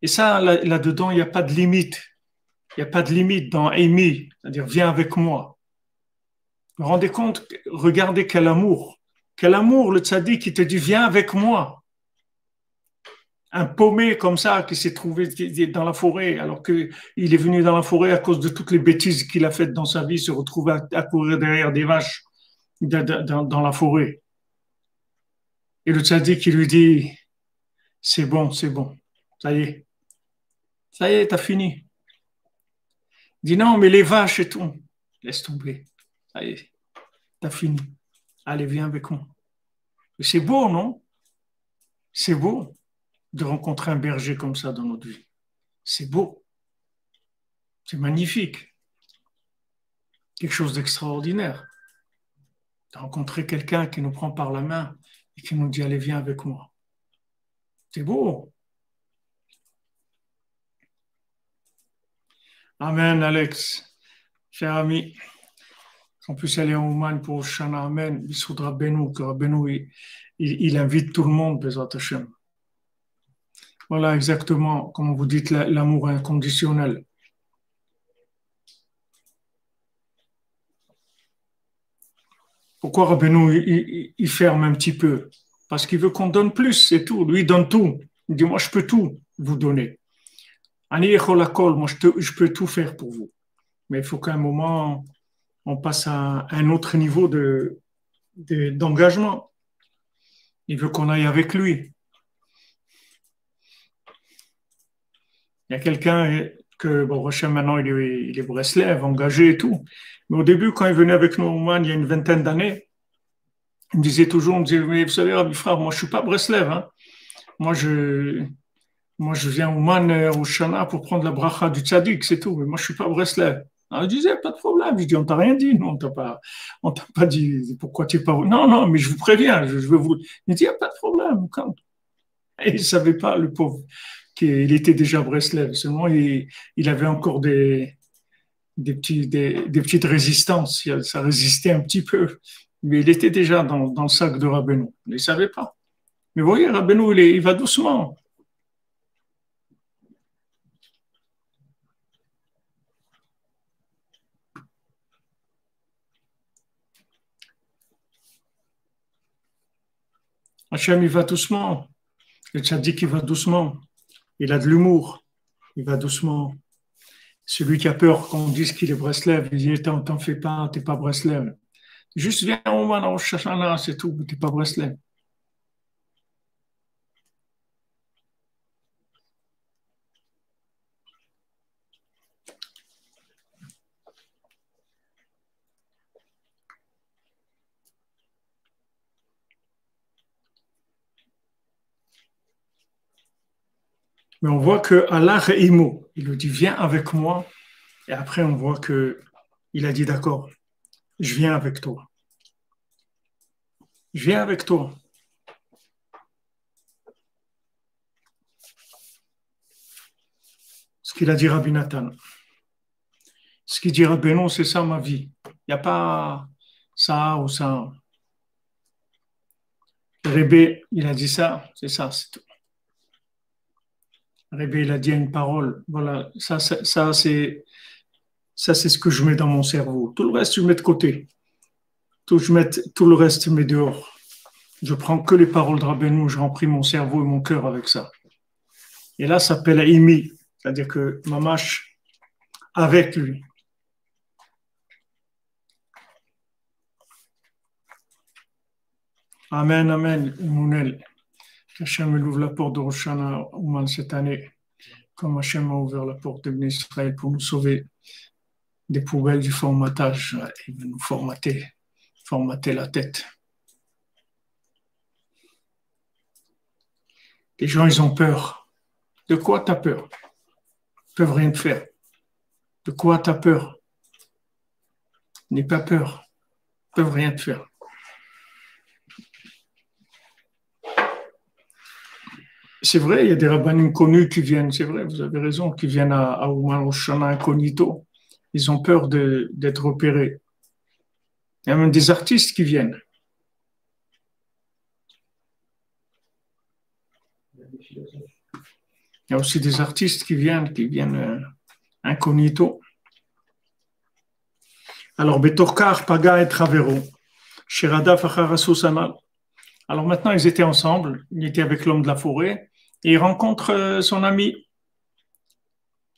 Et ça, là-dedans, il n'y a pas de limite. Il n'y a pas de limite dans Amy, c'est-à-dire viens avec moi. Vous vous rendez compte, regardez quel amour. Quel amour, le tzaddik qui te dit viens avec moi. Un paumé comme ça qui s'est trouvé dans la forêt, alors qu'il est venu dans la forêt à cause de toutes les bêtises qu'il a faites dans sa vie, se retrouve à courir derrière des vaches dans la forêt. Et le tzaddik qui lui dit c'est bon, ça y est, t'as fini. Il dit non, mais les vaches et tout, laisse tomber, ça y est, t'as fini. Allez, viens avec moi. C'est beau, non? C'est beau de rencontrer un berger comme ça dans notre vie. C'est beau. C'est magnifique. Quelque chose d'extraordinaire. De rencontrer quelqu'un qui nous prend par la main et qui nous dit allez, viens avec moi. C'est beau. Amen, Alex. Cher ami. On puisse aller en Ouman pour Shana Amen. Il faudra Benou, que Benou, il invite tout le monde, Bezrat Hashem. Voilà exactement, comme vous dites, l'amour inconditionnel. Pourquoi Rabbeinu, il ferme un petit peu? Parce qu'il veut qu'on donne plus, c'est tout. Lui, il donne tout. Il dit, moi, je peux tout vous donner. Moi, je peux tout faire pour vous. Mais il faut qu'à un moment, on passe à un autre niveau d'engagement. Il veut qu'on aille avec lui. Il y a quelqu'un que bon, Hachem, maintenant, il est Breslev, engagé et tout. Mais au début, quand il venait avec nous, au moins, il y a une vingtaine d'années, il me disait toujours, il me disait, mais vous savez, Rabbi frère, moi, je suis pas Breslev, hein. Moi, je, moi, je viens au Man, au Shana pour prendre la bracha du Tzadik, c'est tout. Mais moi, je suis pas Breslev. Alors, je disais, pas de problème. Je dis, on t'a rien dit, non, on t'a pas dit pourquoi tu es pas. Non, non, mais je vous préviens, je veux vous. Il dit, il n'y a pas de problème. Et il savait pas, le pauvre, qu'il était déjà Breslev. Seulement, il avait encore des petites résistances. Ça résistait un petit peu. Mais il était déjà dans le sac de Rabbeinu. Il ne savait pas. Mais vous voyez, Rabbeinu, il va doucement. Hachem, il va doucement. Le tzaddik, il va doucement. Il a de l'humour. Il va doucement. Celui qui a peur qu'on dise qu'il est Breslev, il dit, t'en fais pas, t'es pas Breslev. Juste viens au moment au Shashana, c'est tout, t'es pas Breslev. Mais on voit que Allah et Imo, il lui dit, viens avec moi. Et après, on voit que il a dit, d'accord, je viens avec toi. Je viens avec toi. Ce qu'il a dit Rabbi Nathan. Ce qu'il dit Rabbi non, c'est ça ma vie. Il n'y a pas ça ou ça. Rébé, il a dit ça, c'est ça, c'est tout. Rébé, il a dit une parole. Voilà, ça, c'est ce que je mets dans mon cerveau. Tout le reste, je mets de côté. Tout le reste, je mets dehors. Je prends que les paroles de Rabbeinu, je remplis mon cerveau et mon cœur avec ça. Et là, ça s'appelle Imi, c'est-à-dire que Mamash avec lui. Amen, amen, Mounel. Hachem ouvre la porte de Rosh Hashanah Ouman cette année, comme Hachem a ouvert la porte de Israël pour nous sauver des poubelles du formatage. Il veut nous formater la tête. Les gens, ils ont peur. De quoi tu as peur? Ils ne peuvent rien te faire. De quoi tu as peur? N'aie pas peur. Ils ne peuvent rien te faire. C'est vrai, il y a des rabbinim connus qui viennent, c'est vrai, vous avez raison, qui viennent à Ouman Rosh Hashanah incognito. Ils ont peur d'être repérés. Il y a même des artistes qui viennent. Il y a aussi des artistes qui viennent incognito. Alors, Betorkar, Paga et Travero, Sherada Facharasu Sanal. Alors maintenant, ils étaient ensemble, il était avec l'homme de la forêt, et il rencontre son ami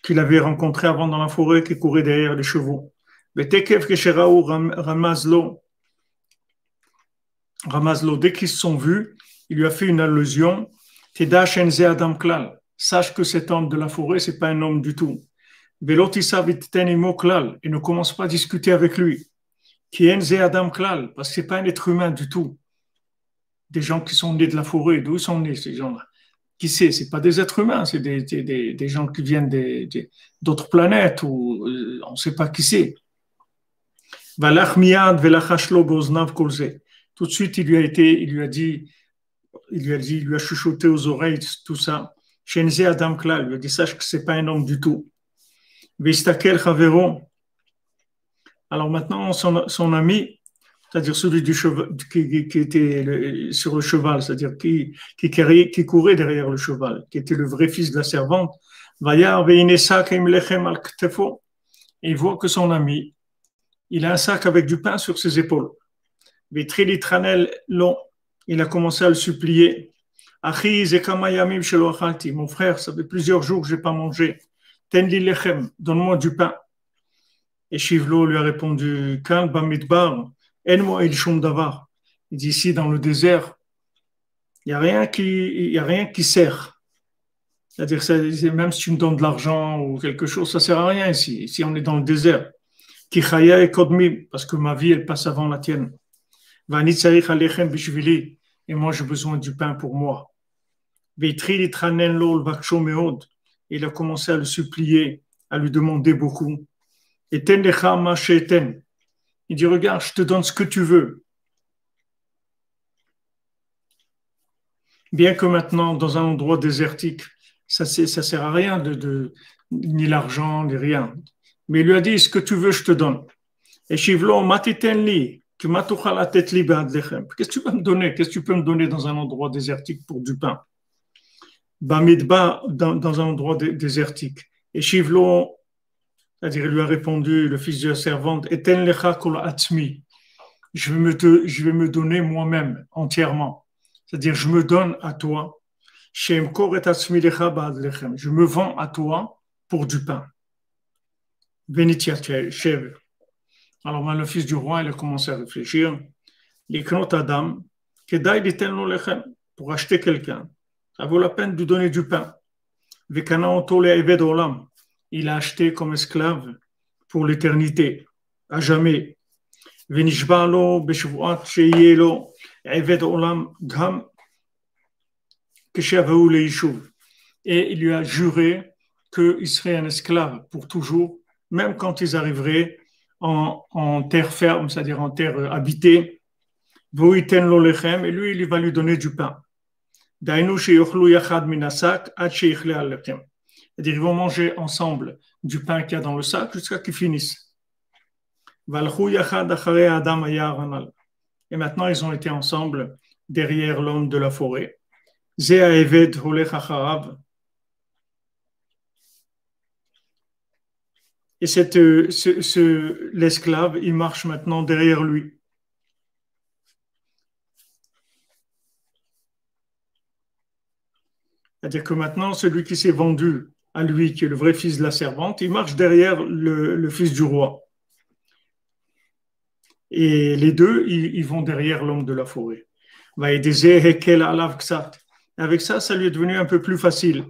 qu'il avait rencontré avant dans la forêt, qui courait derrière les chevaux. Betekev Kesheraou Ramazlo, dès qu'ils se sont vus, il lui a fait une allusion. Teda Shenze Adam Klal, sache que cet homme de la forêt, c'est pas un homme du tout. Velotisa Vittenimo Klal, et ne commence pas à discuter avec lui. Kienze Adam Klal, parce que c'est pas un être humain du tout. Des gens qui sont nés de la forêt, d'où sont nés ces gens-là? Qui sait? C'est pas des êtres humains, c'est des gens qui viennent d'autres planètes ou on ne sait pas qui c'est. Tout de suite, il lui a chuchoté aux oreilles tout ça. Shenze Adam Klal, il lui a dit, sache que c'est pas un homme du tout. Vistakel Chavero. Alors maintenant, son ami, c'est-à-dire celui du cheval, qui était sur le cheval, c'est-à-dire qui courait derrière le cheval, qui était le vrai fils de la servante, et il voit que son ami, il a un sac avec du pain sur ses épaules. Il a commencé à le supplier. Mon frère, ça fait plusieurs jours que je n'ai pas mangé. Donne-moi du pain. Et Shivlo lui a répondu, Kan bamidbar, en-moi il shum davar. Il dit, ici dans le désert, il n'y a rien qui sert. C'est-à-dire, même si tu me donnes de l'argent ou quelque chose, ça ne sert à rien ici. Ici, on est dans le désert. Kichaya et Kodmi, parce que ma vie, elle passe avant la tienne. Vani tsarich alechem bishvili, et moi, j'ai besoin du pain pour moi. Veitri litranen lo l'vaksho meod, il a commencé à le supplier, à lui demander beaucoup. Et ten lecha ma she'eten. Il dit, regarde, je te donne ce que tu veux. Bien que maintenant, dans un endroit désertique, ça sert à rien ni l'argent, ni rien. Mais il lui a dit, ce que tu veux, je te donne. Et Shivlo, matitenli, qu'est-ce que tu peux me donner? Qu'est-ce que tu peux me donner dans un endroit désertique pour du pain? Bamidba, dans un endroit désertique. Et Shivlo, c'est-à-dire, il lui a répondu, le fils de la servante, Eten lecha kol atzmi. Je vais me donner moi-même, entièrement. C'est-à-dire, je me donne à toi. Je me vends à toi pour du pain. Alors, le fils du roi, il a commencé à réfléchir. Adam, pour acheter quelqu'un, ça vaut la peine de donner du pain. Il a acheté comme esclave pour l'éternité, à jamais. Et il lui a juré qu'il serait un esclave pour toujours, même quand ils arriveraient en terre ferme, c'est-à-dire en terre habitée. Et lui, il va lui donner du pain. C'est-à-dire, ils vont manger ensemble du pain qu'il y a dans le sac jusqu'à qu'ils finissent. Et maintenant, ils ont été ensemble derrière l'homme de la forêt. Et l'esclave, il marche maintenant derrière lui. C'est-à-dire que maintenant, celui qui s'est vendu à lui, qui est le vrai fils de la servante, il marche derrière le fils du roi. Et les deux, ils vont derrière l'homme de la forêt. Avec ça, ça lui est devenu un peu plus facile.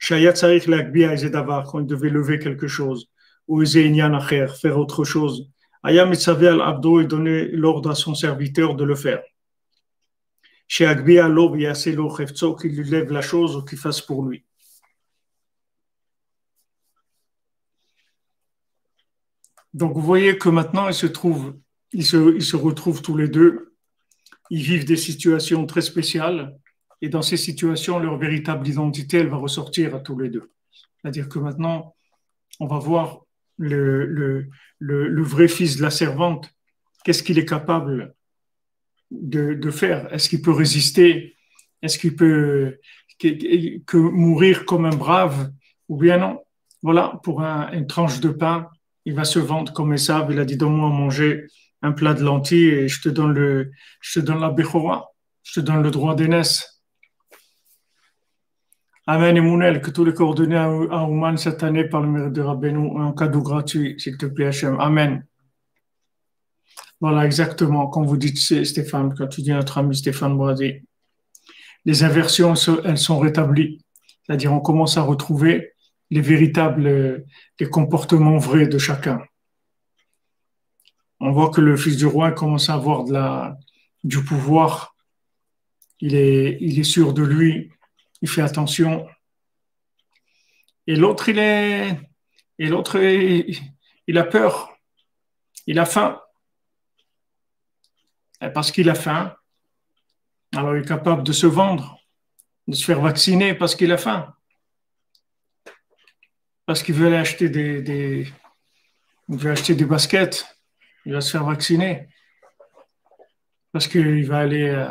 Quand il devait lever quelque chose, ou faire autre chose, il donnait l'ordre à son serviteur de le faire. Qu'il lui lève la chose ou qu'il fasse pour lui. Donc vous voyez que maintenant ils se retrouvent tous les deux, ils vivent des situations très spéciales et dans ces situations, leur véritable identité, elle va ressortir à tous les deux. C'est-à-dire que maintenant, on va voir le vrai fils de la servante, qu'est-ce qu'il est capable de faire? Est-ce qu'il peut résister? Est-ce qu'il peut que mourir comme un brave? Ou bien non? Voilà, pour une tranche de pain, il va se vendre comme Esav. Il a dit, donne-moi à manger un plat de lentilles et je te donne la Bechora, je te donne le droit d'aînesse. Amen, Emounel, que tous les coordonnées à Ouman cette année par le mérite de Rabbeinu, un cadeau gratuit, s'il te plaît, Hachem. Amen. Voilà, exactement, comme vous dites, Stéphane, quand tu dis notre ami Stéphane Brady. Les inversions, elles sont rétablies. C'est-à-dire, on commence à retrouver les comportements vrais de chacun. On voit que le fils du roi commence à avoir du pouvoir. Il est sûr de lui. Il fait attention. Et l'autre, il a peur. Il a faim. Et parce qu'il a faim, alors il est capable de se vendre, de se faire vacciner parce qu'il a faim. Parce qu'il veut aller acheter il veut acheter des baskets, il va se faire vacciner. Parce qu'il va aller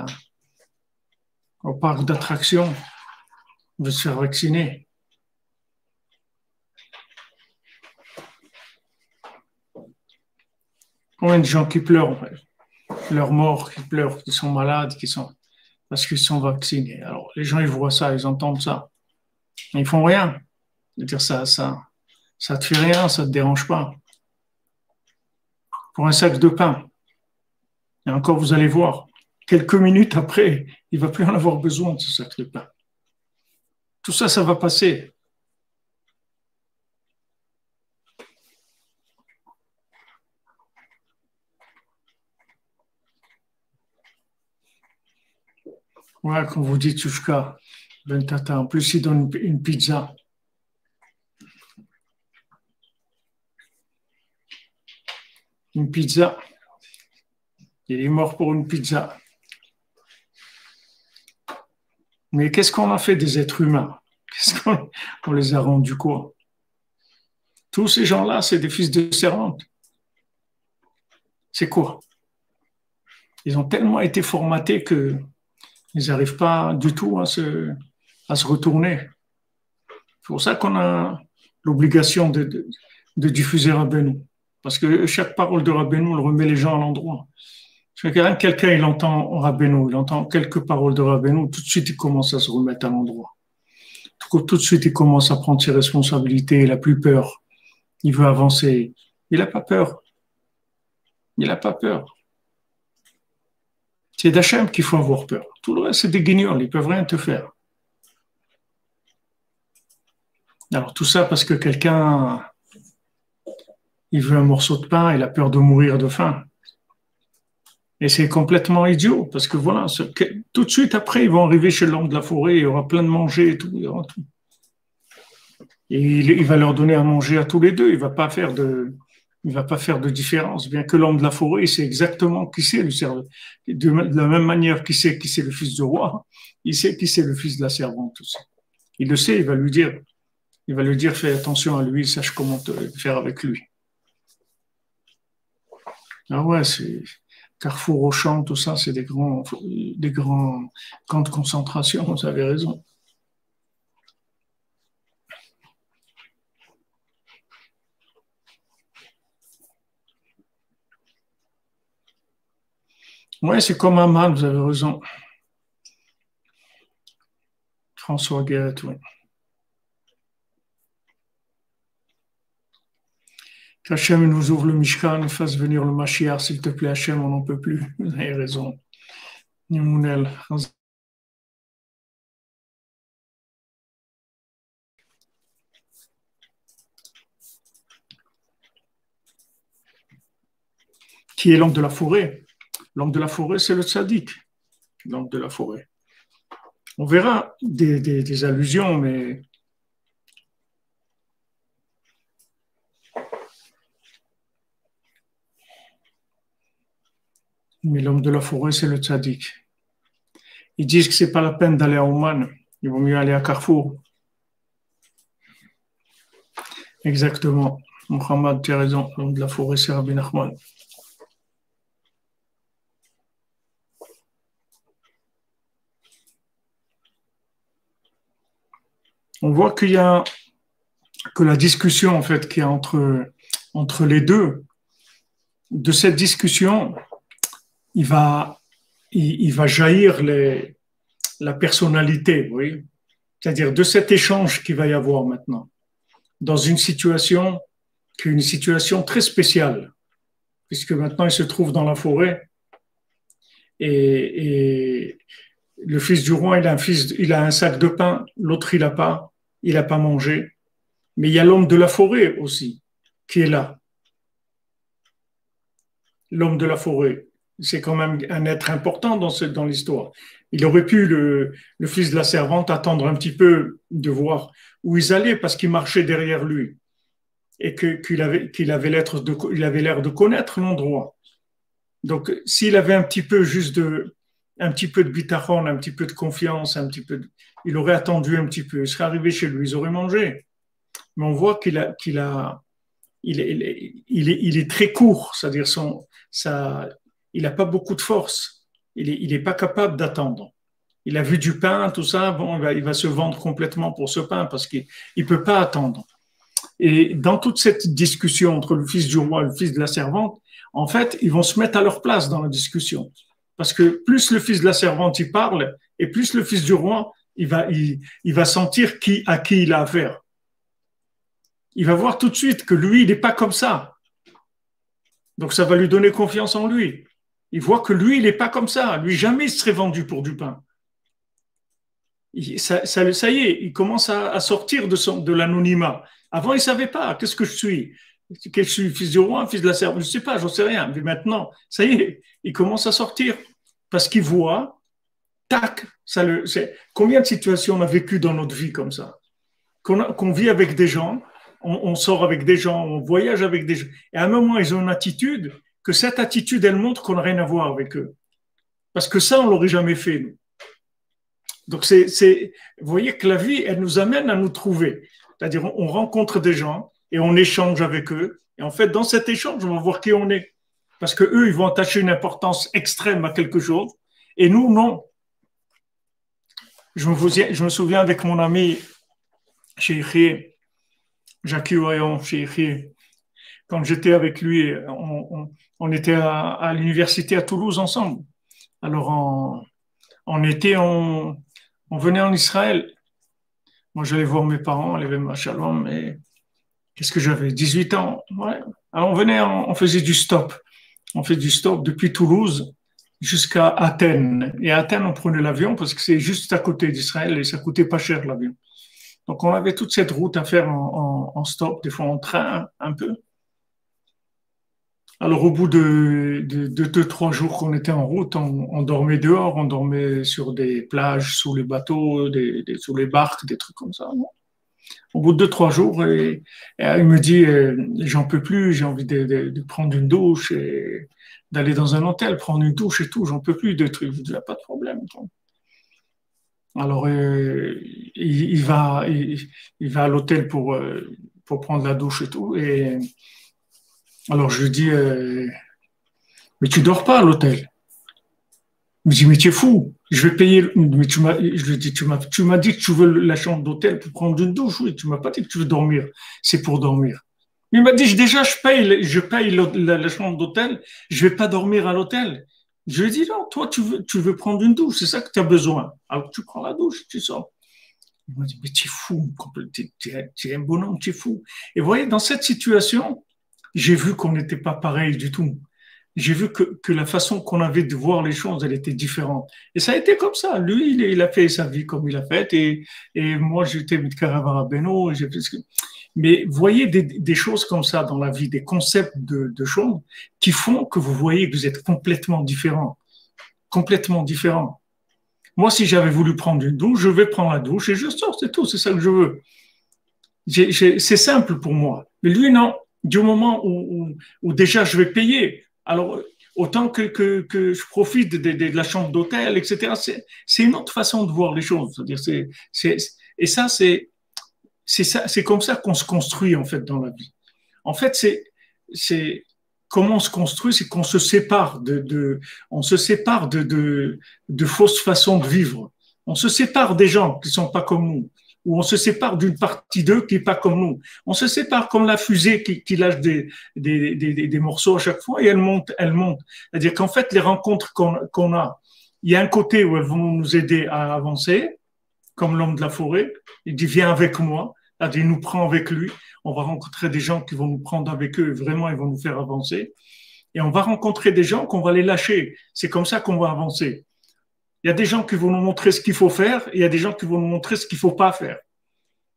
au parc d'attractions, il veut se faire vacciner. Combien de gens qui pleurent, leurs morts, qui pleurent, qui sont malades, parce qu'ils sont vaccinés. Alors, les gens, ils voient ça, ils entendent ça. Mais ils font rien. C'est-à-dire, ça te fait rien, ça te dérange pas. Pour un sac de pain. Et encore, vous allez voir, quelques minutes après, il va plus en avoir besoin de ce sac de pain. Tout ça, ça va passer. Ouais, quand vous dites Tushka, ben tata, en plus, il donne une pizza. Une pizza. Il est mort pour une pizza. Mais qu'est-ce qu'on a fait des êtres humains? Qu'est-ce qu'on les a rendus quoi? Tous ces gens-là, c'est des fils de servantes. C'est quoi? Ils ont tellement été formatés qu'ils n'arrivent pas du tout à se retourner. C'est pour ça qu'on a l'obligation de diffuser Rabbeinu. Parce que chaque parole de Rabbeinu, elle remet les gens à l'endroit. Quelqu'un, il entend Rabbeinu, il entend quelques paroles de Rabbeinu, tout de suite, il commence à se remettre à l'endroit. Tout de suite, il commence à prendre ses responsabilités, il n'a plus peur. Il veut avancer. Il n'a pas peur. Il n'a pas peur. C'est d'Hachem qu'il faut avoir peur. Tout le reste, c'est des guignols, ils ne peuvent rien te faire. Alors, tout ça parce que quelqu'un, il veut un morceau de pain, il a peur de mourir de faim. Et c'est complètement idiot, parce que voilà, tout de suite après, ils vont arriver chez l'homme de la forêt, il y aura plein de manger et tout. Et il va leur donner à manger à tous les deux, il ne va pas faire de différence, bien que l'homme de la forêt, il sait exactement qui c'est le servant. De la même manière qu'il sait qui c'est le fils du roi, il sait qui c'est le fils de la servante aussi. Il le sait, il va lui dire, fais attention à lui, sache comment faire avec lui. Ah ouais, c'est Carrefour, Auchan, tout ça, c'est des grands camps de concentration, vous avez raison. Ouais, c'est comme Amman, vous avez raison. François Guette, oui. Qu'Hachem nous ouvre le Mishkan et fasse venir le Mashiach, s'il te plaît, Hachem, on n'en peut plus. Vous avez raison. Nimounel. Qui est l'homme de la forêt? L'homme de la forêt, c'est le tzaddik, l'homme de la forêt. On verra des allusions, mais l'homme de la forêt, c'est le tzaddik. Ils disent que c'est pas la peine d'aller à Oman, il vaut mieux aller à Carrefour. Exactement. Mohamed, tu as raison, l'homme de la forêt, c'est Rabbi Nachman. On voit que la discussion en fait qu'il y a entre les deux, de cette discussion, il va jaillir la personnalité, vous voyez, c'est-à-dire de cet échange qu'il va y avoir maintenant, dans une situation qui est une situation très spéciale, puisque maintenant il se trouve dans la forêt et le fils du roi, il a un sac de pain, l'autre il n'a pas mangé. Mais il y a l'homme de la forêt aussi qui est là. L'homme de la forêt, c'est quand même un être important dans l'histoire. Il aurait pu, le fils de la servante, attendre un petit peu de voir où ils allaient parce qu'ils marchaient derrière lui et qu'il avait l'air de connaître l'endroit. Donc, s'il avait un petit peu de bitachon, un petit peu de confiance, il aurait attendu un petit peu. Il serait arrivé chez lui, ils auraient mangé. Mais on voit il est très court, c'est-à-dire il n'a pas beaucoup de force. Il est pas capable d'attendre. Il a vu du pain, tout ça, bon, il va se vendre complètement pour ce pain parce qu'il ne peut pas attendre. Et dans toute cette discussion entre le fils du roi et le fils de la servante, en fait, ils vont se mettre à leur place dans la discussion. Parce que plus le fils de la servante il parle, et plus le fils du roi, il va sentir à qui il a affaire. Il va voir tout de suite que lui, il n'est pas comme ça. Donc ça va lui donner confiance en lui. Il voit que lui, il n'est pas comme ça. Lui, jamais il serait vendu pour du pain. Ça y est, il commence à sortir de l'anonymat. Avant, il ne savait pas. Qu'est-ce que je suis? Que je suis fils du roi, fils de la servante? Je ne sais pas, j'en sais rien. Mais maintenant, ça y est, il commence à sortir. Parce qu'il voit, tac, combien de situations on a vécu dans notre vie comme ça? Qu'on vit avec des gens, on sort avec des gens, on voyage avec des gens. Et à un moment, ils ont une attitude, que cette attitude, elle montre qu'on n'a rien à voir avec eux. Parce que ça, on ne l'aurait jamais fait, nous. Donc, vous voyez que la vie, elle nous amène à nous trouver. C'est-à-dire, on rencontre des gens et on échange avec eux. Et en fait, dans cet échange, on va voir qui on est. Parce que eux, ils vont attacher une importance extrême à quelque chose. Et nous, non. Je me souviens avec mon ami Cheikh Jacques Oyon, Cheikh, quand j'étais avec lui, on était à l'université à Toulouse ensemble. Alors, en été, on venait en Israël. Moi, j'allais voir mes parents, elle avait ma shalom, mais qu'est-ce que j'avais? 18 ans. Ouais. Alors, on faisait du stop. On fait du stop depuis Toulouse jusqu'à Athènes. Et à Athènes, on prenait l'avion parce que c'est juste à côté d'Israël et ça coûtait pas cher l'avion. Donc, on avait toute cette route à faire en stop, des fois en train, un peu. Alors, au bout de 2, 3 jours qu'on était en route, on dormait dehors, on dormait sur des plages, sous les bateaux, sous les barques, des trucs comme ça. Au bout de 2, 3 jours, il me dit, j'en peux plus, j'ai envie de prendre une douche et d'aller dans un hôtel, prendre une douche et tout, j'en peux plus de trucs. Je dis, pas de problème. Alors, il va à l'hôtel pour prendre la douche et tout. Et alors, je lui dis, mais tu dors pas à l'hôtel. Il me dit, mais tu es fou, je vais payer. Mais je lui dis, tu m'as dit que tu veux la chambre d'hôtel pour prendre une douche. Oui, tu m'as pas dit que tu veux dormir. C'est pour dormir. Il m'a dit, déjà, je paye la chambre d'hôtel. Je vais pas dormir à l'hôtel. Je lui ai dit, non, toi, tu veux prendre une douche. C'est ça que tu as besoin. Alors, tu prends la douche, tu sors. Il m'a dit, mais tu es fou. Tu es un bonhomme, tu es fou. Et vous voyez, dans cette situation, j'ai vu qu'on n'était pas pareil du tout. J'ai vu que la façon qu'on avait de voir les choses, elle était différente. Et ça a été comme ça. Lui, il a fait sa vie comme il a fait. Et moi, j'étais Mitkaravara Beno. Mais voyez des choses comme ça dans la vie, des concepts de choses qui font que vous voyez que vous êtes complètement différents. Complètement différents. Moi, si j'avais voulu prendre une douche, je vais prendre la douche et je sors, c'est tout, c'est ça que je veux. C'est simple pour moi. Mais lui, non. Du moment où déjà je vais payer, alors autant que je profite de la chambre d'hôtel, etc. C'est une autre façon de voir les choses. C'est-à-dire, et ça, c'est comme ça qu'on se construit en fait dans la vie. En fait, c'est comment on se construit, c'est qu'on se sépare on se sépare de fausses façons de vivre. On se sépare des gens qui sont pas comme nous, ou on se sépare d'une partie d'eux qui est pas comme nous. On se sépare comme la fusée qui lâche des morceaux à chaque fois et elle monte, elle monte. C'est-à-dire qu'en fait, les rencontres qu'on a, il y a un côté où elles vont nous aider à avancer, comme l'homme de la forêt. Il dit, viens avec moi. Il nous prend avec lui. On va rencontrer des gens qui vont nous prendre avec eux et vraiment, ils vont nous faire avancer. Et on va rencontrer des gens qu'on va les lâcher. C'est comme ça qu'on va avancer. Il y a des gens qui vont nous montrer ce qu'il faut faire et il y a des gens qui vont nous montrer ce qu'il ne faut pas faire.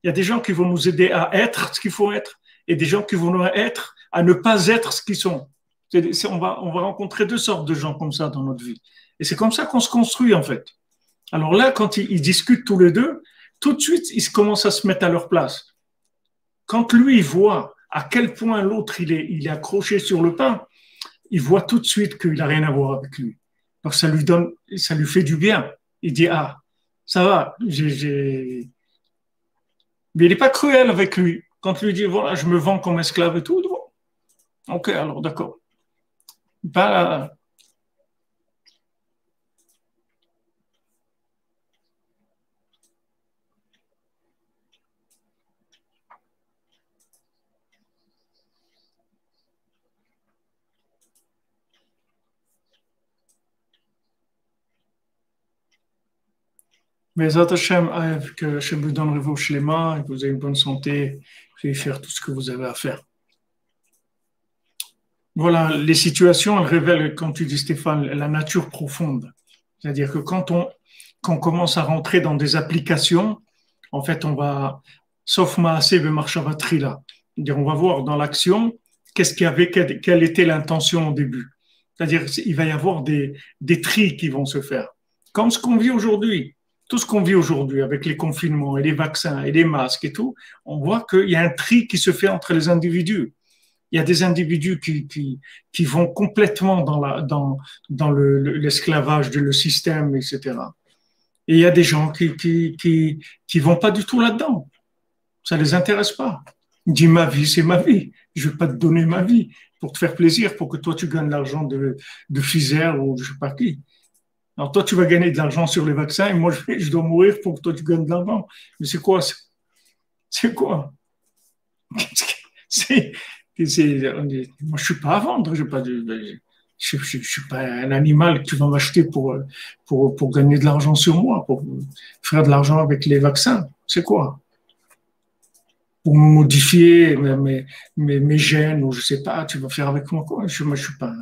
Il y a des gens qui vont nous aider à être ce qu'il faut être et des gens qui vont nous être à ne pas être ce qu'ils sont. On va rencontrer 2 sortes de gens comme ça dans notre vie. Et c'est comme ça qu'on se construit en fait. Alors là, quand ils discutent tous les deux, tout de suite, ils commencent à se mettre à leur place. Quand lui, il voit à quel point l'autre, il est accroché sur le pain, il voit tout de suite qu'il n'a rien à voir avec lui. Donc ça lui fait du bien. Il dit, ah, ça va, mais il n'est pas cruel avec lui. Quand lui dit, voilà, je me vends comme esclave et tout, bon, ok, alors d'accord. Pas, mais Hashem, que Hashem vous donne vos shlema et que vous avez une bonne santé, vous allez faire tout ce que vous avez à faire. Voilà, les situations, elles révèlent, comme tu dis Stéphane, la nature profonde. C'est-à-dire que quand qu'on commence à rentrer dans des applications, en fait, on va, sauf Maaseh B'Marshava là, on va voir dans l'action qu'est-ce qu'il y avait, quelle était l'intention au début. C'est-à-dire, il va y avoir des tris qui vont se faire. Comme ce qu'on vit aujourd'hui. Tout ce qu'on vit aujourd'hui avec les confinements et les vaccins et les masques et tout, on voit qu'il y a un tri qui se fait entre les individus. Il y a des individus qui vont complètement dans l'esclavage de le système, etc. Et il y a des gens qui vont pas du tout là-dedans. Ça les intéresse pas. Il dit ma vie, c'est ma vie. Je vais pas te donner ma vie pour te faire plaisir, pour que toi tu gagnes l'argent de Pfizer ou je sais pas qui. Alors toi tu vas gagner de l'argent sur les vaccins et moi je dois mourir pour que toi tu gagnes de l'argent. Mais c'est quoi? C'est quoi? C'est, moi je suis pas à vendre. Je suis pas un animal que tu vas m'acheter pour gagner de l'argent sur moi, pour faire de l'argent avec les vaccins. C'est quoi? Pour modifier mes gènes ou je sais pas, tu vas faire avec moi quoi? Moi, je suis pas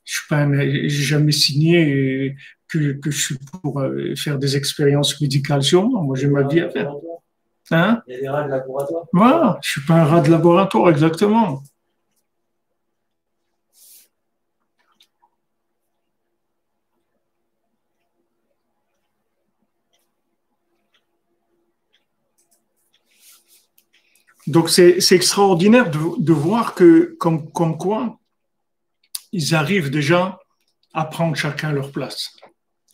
j'ai jamais signé que je suis pour faire des expériences médicales sur moi. Moi, j'ai ma vie à faire. Hein? Il y a des rats de laboratoire. Voilà, je suis pas un rat de laboratoire, exactement. Donc, c'est extraordinaire de voir que, comme quoi, ils arrivent déjà à prendre chacun leur place.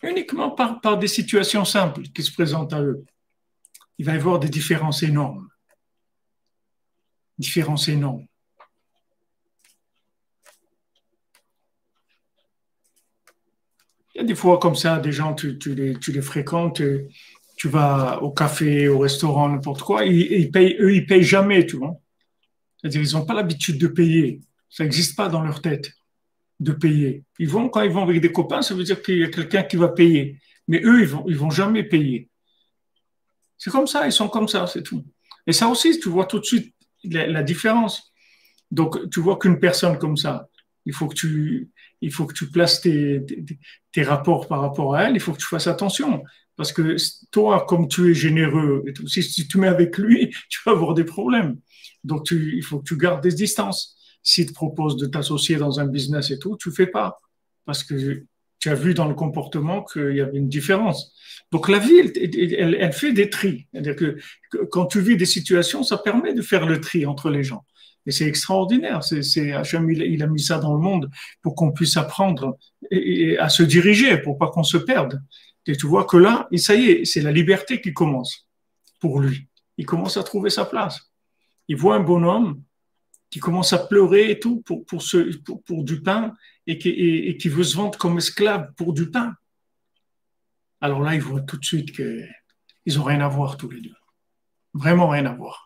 Uniquement par des situations simples qui se présentent à eux. Il va y avoir des différences énormes. Différences énormes. Il y a des fois comme ça, des gens, tu les fréquentes, tu vas au café, au restaurant, n'importe quoi, eux, ils payent jamais, tu vois. C'est-à-dire, ils n'ont pas l'habitude de payer. Ça n'existe pas dans leur tête de payer. Quand ils vont avec des copains, ça veut dire qu'il y a quelqu'un qui va payer. Mais eux, ils vont jamais payer. C'est comme ça, ils sont comme ça, c'est tout. Et ça aussi, tu vois tout de suite la différence. Donc, tu vois qu'une personne comme ça, il faut que il faut que tu places tes rapports par rapport à elle, il faut que tu fasses attention. Parce que toi, comme tu es généreux, et tout, si tu mets avec lui, tu vas avoir des problèmes. Donc, il faut que tu gardes des distances. S'il te propose de t'associer dans un business et tout, tu fais pas. Parce que tu as vu dans le comportement qu'il y avait une différence. Donc, la vie, elle fait des tris. C'est-à-dire que quand tu vis des situations, ça permet de faire le tri entre les gens. Et c'est extraordinaire. Hachem, il a mis ça dans le monde pour qu'on puisse apprendre et à se diriger, pour pas qu'on se perde. Et tu vois que là, et ça y est, c'est la liberté qui commence pour lui. Il commence à trouver sa place. Il voit un bonhomme qui commence à pleurer et tout pour du pain et qui veut se vendre comme esclave pour du pain. Alors là, il voit tout de suite qu'ils n'ont rien à voir tous les deux. Vraiment rien à voir.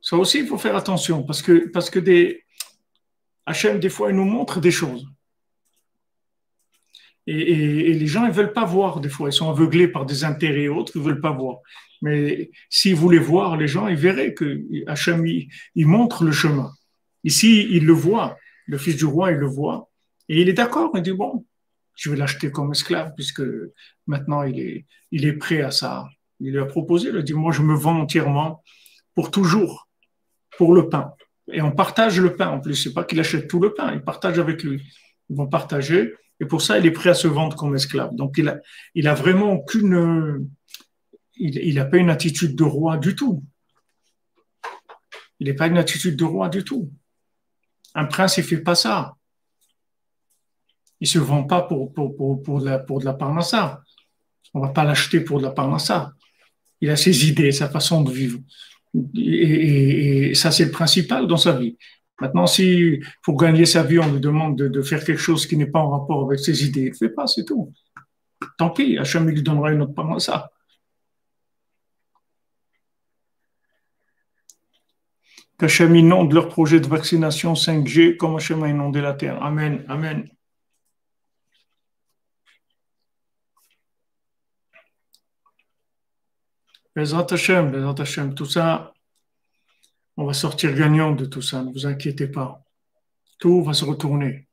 Ça aussi, il faut faire attention parce que Hachem, des fois, il nous montre des choses. Et les gens, ils ne veulent pas voir des fois. Ils sont aveuglés par des intérêts et autres, ils ne veulent pas voir. Mais s'ils voulaient voir, les gens, ils verraient que Hachem, il montre le chemin. Ici, il le voit. Le fils du roi, il le voit. Et il est d'accord. Il dit, bon, je vais l'acheter comme esclave puisque maintenant, il est prêt à ça. Il lui a proposé, il a dit, moi, je me vends entièrement pour toujours, pour le pain. Et on partage le pain en plus. C'est pas qu'il achète tout le pain, il partage avec lui. Ils vont partager. Et pour ça, il est prêt à se vendre comme esclave. Donc, il a vraiment il n'a pas une attitude de roi du tout. Il n'est pas une attitude de roi du tout. Un prince, il fait pas ça. Il se vend pas pour de la parnassa. On va pas l'acheter pour de la parnassa. Il a ses idées, sa façon de vivre. Et ça, c'est le principal dans sa vie. Maintenant, si pour gagner sa vie, on lui demande de faire quelque chose qui n'est pas en rapport avec ses idées, il ne fait pas, c'est tout. Tant pis, Hachem lui donnera une autre parnassa. Qu'Hachem inonde leur projet de vaccination 5G comme Hachem a inondé la terre. Amen, amen. Bezrat Hashem, tout ça, on va sortir gagnant de tout ça, ne vous inquiétez pas. Tout va se retourner.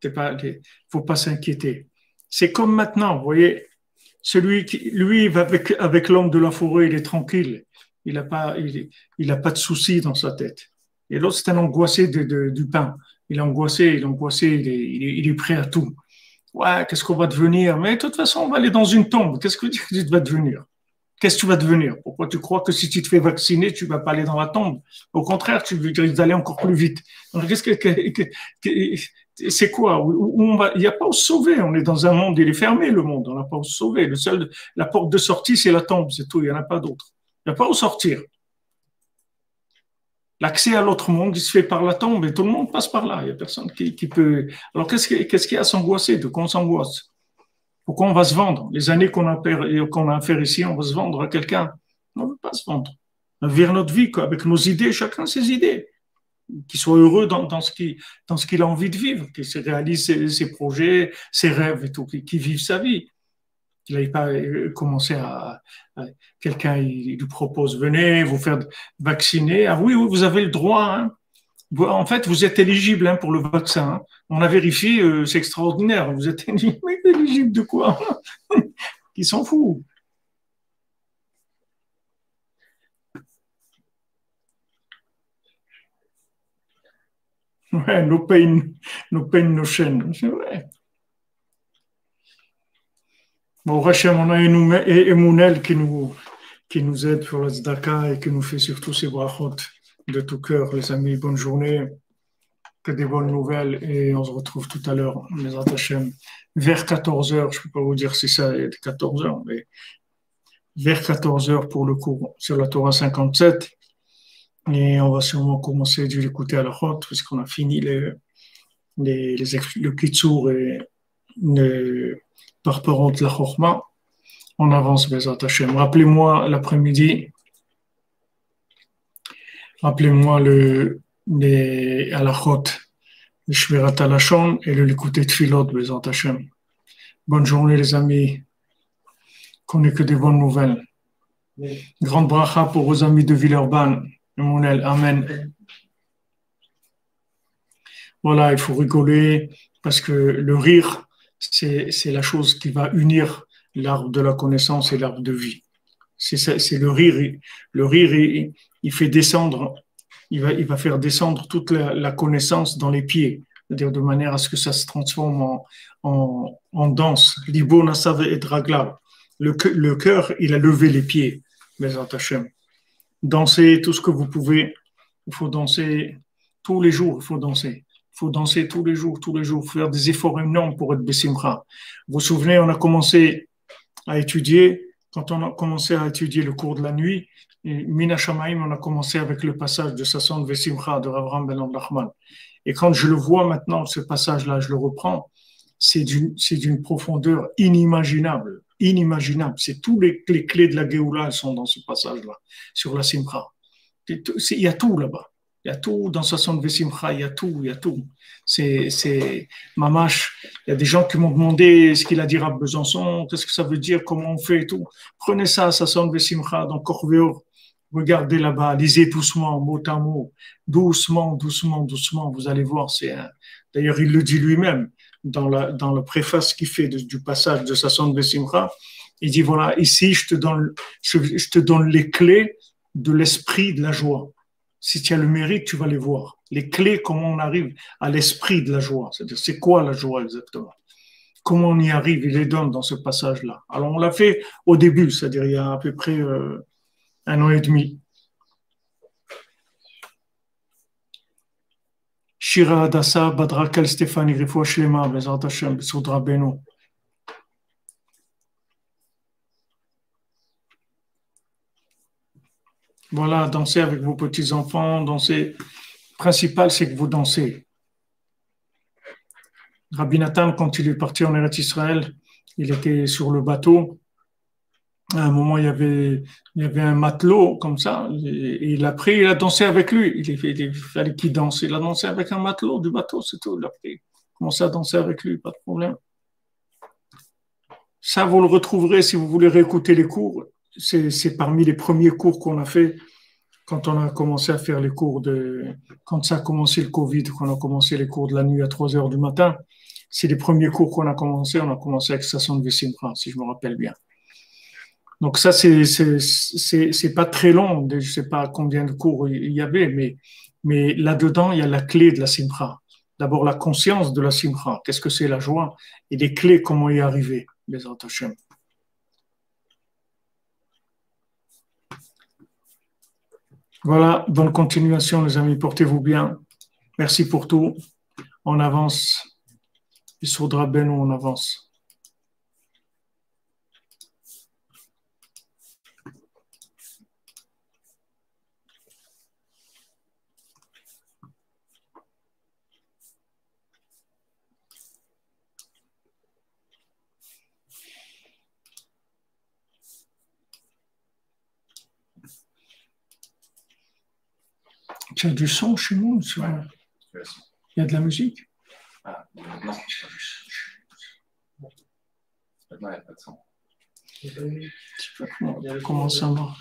Il ne faut pas s'inquiéter. C'est comme maintenant, vous voyez, celui qui, lui, va avec l'homme de la forêt, il est tranquille. Il a pas de soucis dans sa tête. Et l'autre, c'est un angoissé du pain. Il est angoissé, il est prêt à tout. Ouais, qu'est-ce qu'on va devenir? Mais de toute façon, on va aller dans une tombe. Qu'est-ce que tu vas devenir? Qu'est-ce que tu vas devenir? Pourquoi tu crois que si tu te fais vacciner, tu vas pas aller dans la tombe? Au contraire, tu veux aller encore plus vite. Donc, c'est quoi? Il n'y a pas où se sauver. On est dans un monde, il est fermé, le monde. On n'a pas où se sauver. La porte de sortie, c'est la tombe, c'est tout. Il n'y en a pas d'autre. Il n'y a pas où sortir. L'accès à l'autre monde, il se fait par la tombe et tout le monde passe par là. Il n'y a personne qui peut. Alors, qu'est-ce qu'il y a à s'angoisser? De quoi on s'angoisse? Pourquoi on va se vendre? Les années qu'on a à faire ici, on va se vendre à quelqu'un. On ne veut pas se vendre. On va vivre notre vie, quoi, avec nos idées, chacun ses idées. Qu'il soit heureux dans ce qu'il a envie de vivre, qu'il se réalise ses projets, ses rêves et tout, qu'il vive sa vie. Il n'aille pas commencer à quelqu'un il lui propose venez vous faire vacciner. Ah oui, oui, vous avez le droit. Hein. En fait, vous êtes éligible hein, pour le vaccin. Hein. On a vérifié, c'est extraordinaire. Vous êtes éligible de quoi? Qui s'en fout? Ouais, no pain, no shame. C'est vrai. Bon, Rachem, on a Emounel qui nous aide pour la tzedaka et qui nous fait surtout ses brachot de tout cœur. Les amis, bonne journée, que des bonnes nouvelles et on se retrouve tout à l'heure, les Hachem, vers 14 heures. Je ne peux pas vous dire si ça est 14 heures, mais vers 14 heures pour le cours sur la Torah 57. Et on va sûrement commencer à l'écouter à la route puisqu'on a fini le Kitsour et le parparont de la Chorma. On avance, Bezat Hashem. Rappelez-moi l'après-midi, rappelez-moi les halachot, le Shmirat Halashon et le Likuté Tfilot, Bezat Hashem. Bonne journée, les amis. Qu'on n'ait que des bonnes nouvelles. Grande bracha pour vos amis de Villeurbanne. Amen. Voilà, il faut rigoler parce que le rire, c'est la chose qui va unir l'arbre de la connaissance et l'arbre de vie. C'est le rire. Le rire, il fait descendre, il va faire descendre toute la connaissance dans les pieds, c'est-à-dire de manière à ce que ça se transforme en danse. Libo Nassave et Dragla. Le cœur, il a levé les pieds, Bezat Hashem. Dansez tout ce que vous pouvez. Il faut danser tous les jours. Il faut danser. Il faut danser tous les jours, faire des efforts énormes pour être Bessimcha. Vous vous souvenez, on a commencé à étudier, quand on a commencé à étudier le cours de la nuit, Mina Shamaim, on a commencé avec le passage de Sasson Bessimcha de Ravram Ben Nachman. Et quand je le vois maintenant, ce passage-là, je le reprends, c'est d'une profondeur inimaginable. Inimaginable. C'est tous les clés de la Géoula, elles sont dans ce passage-là, sur la Simcha. Il y a tout là-bas. Il y a tout dans Sasson Vesimcha, il y a tout. C'est Mamash. Il y a des gens qui m'ont demandé ce qu'il a dit à Besançon, qu'est-ce que ça veut dire, comment on fait et tout. Prenez ça, Sasson Vesimcha, dans Corvéor. Regardez là-bas, lisez doucement, mot à mot. Doucement, vous allez voir. D'ailleurs, il le dit lui-même dans le préface qu'il fait du passage de Sasson Vesimcha. Il dit voilà, ici, je te donne les clés de l'esprit de la joie. Si tu as le mérite, tu vas les voir. Les clés, comment on arrive à l'esprit de la joie. C'est-à-dire, c'est quoi la joie exactement? Comment on y arrive? Il les donne dans ce passage-là. Alors, on l'a fait au début, c'est-à-dire il y a à peu près 1 an et demi. Shira Hadassa, Badra Kel Stéphanie, Refoua Shlema, Bezrat Hashem, Besudra Beno. Voilà, dansez avec vos petits-enfants, dansez. Le principal, c'est que vous dansez. Rabbi Nathan, quand il est parti en Eretz Israël, il était sur le bateau. À un moment, il y avait un matelot comme ça. Et il a pris, il a dansé avec lui. Il fallait qu'il danse. Il a dansé avec un matelot du bateau, c'est tout. Il a pris, commencé à danser avec lui, pas de problème. Ça, vous le retrouverez si vous voulez réécouter les cours. C'est parmi les premiers cours qu'on a fait quand on a commencé à faire les cours quand ça a commencé le Covid, qu'on a commencé les cours de la nuit à 3 heures du matin, c'est les premiers cours qu'on a commencé. On a commencé avec Sasson de Simcha, si je me rappelle bien. Donc ça, c'est pas très long. Je sais pas combien de cours il y avait, mais là-dedans, il y a la clé de la Simcha. D'abord, la conscience de la Simcha. Qu'est-ce que c'est la joie? Et les clés, comment y arriver, les Hashem. Voilà, bonne continuation, les amis. Portez-vous bien. Merci pour tout. On avance. Il faudra bien où on avance. Tu as du son chez nous sur... ouais. Il y a de la musique? Ah, non, maintenant il n'y a pas de son. Comment ça va?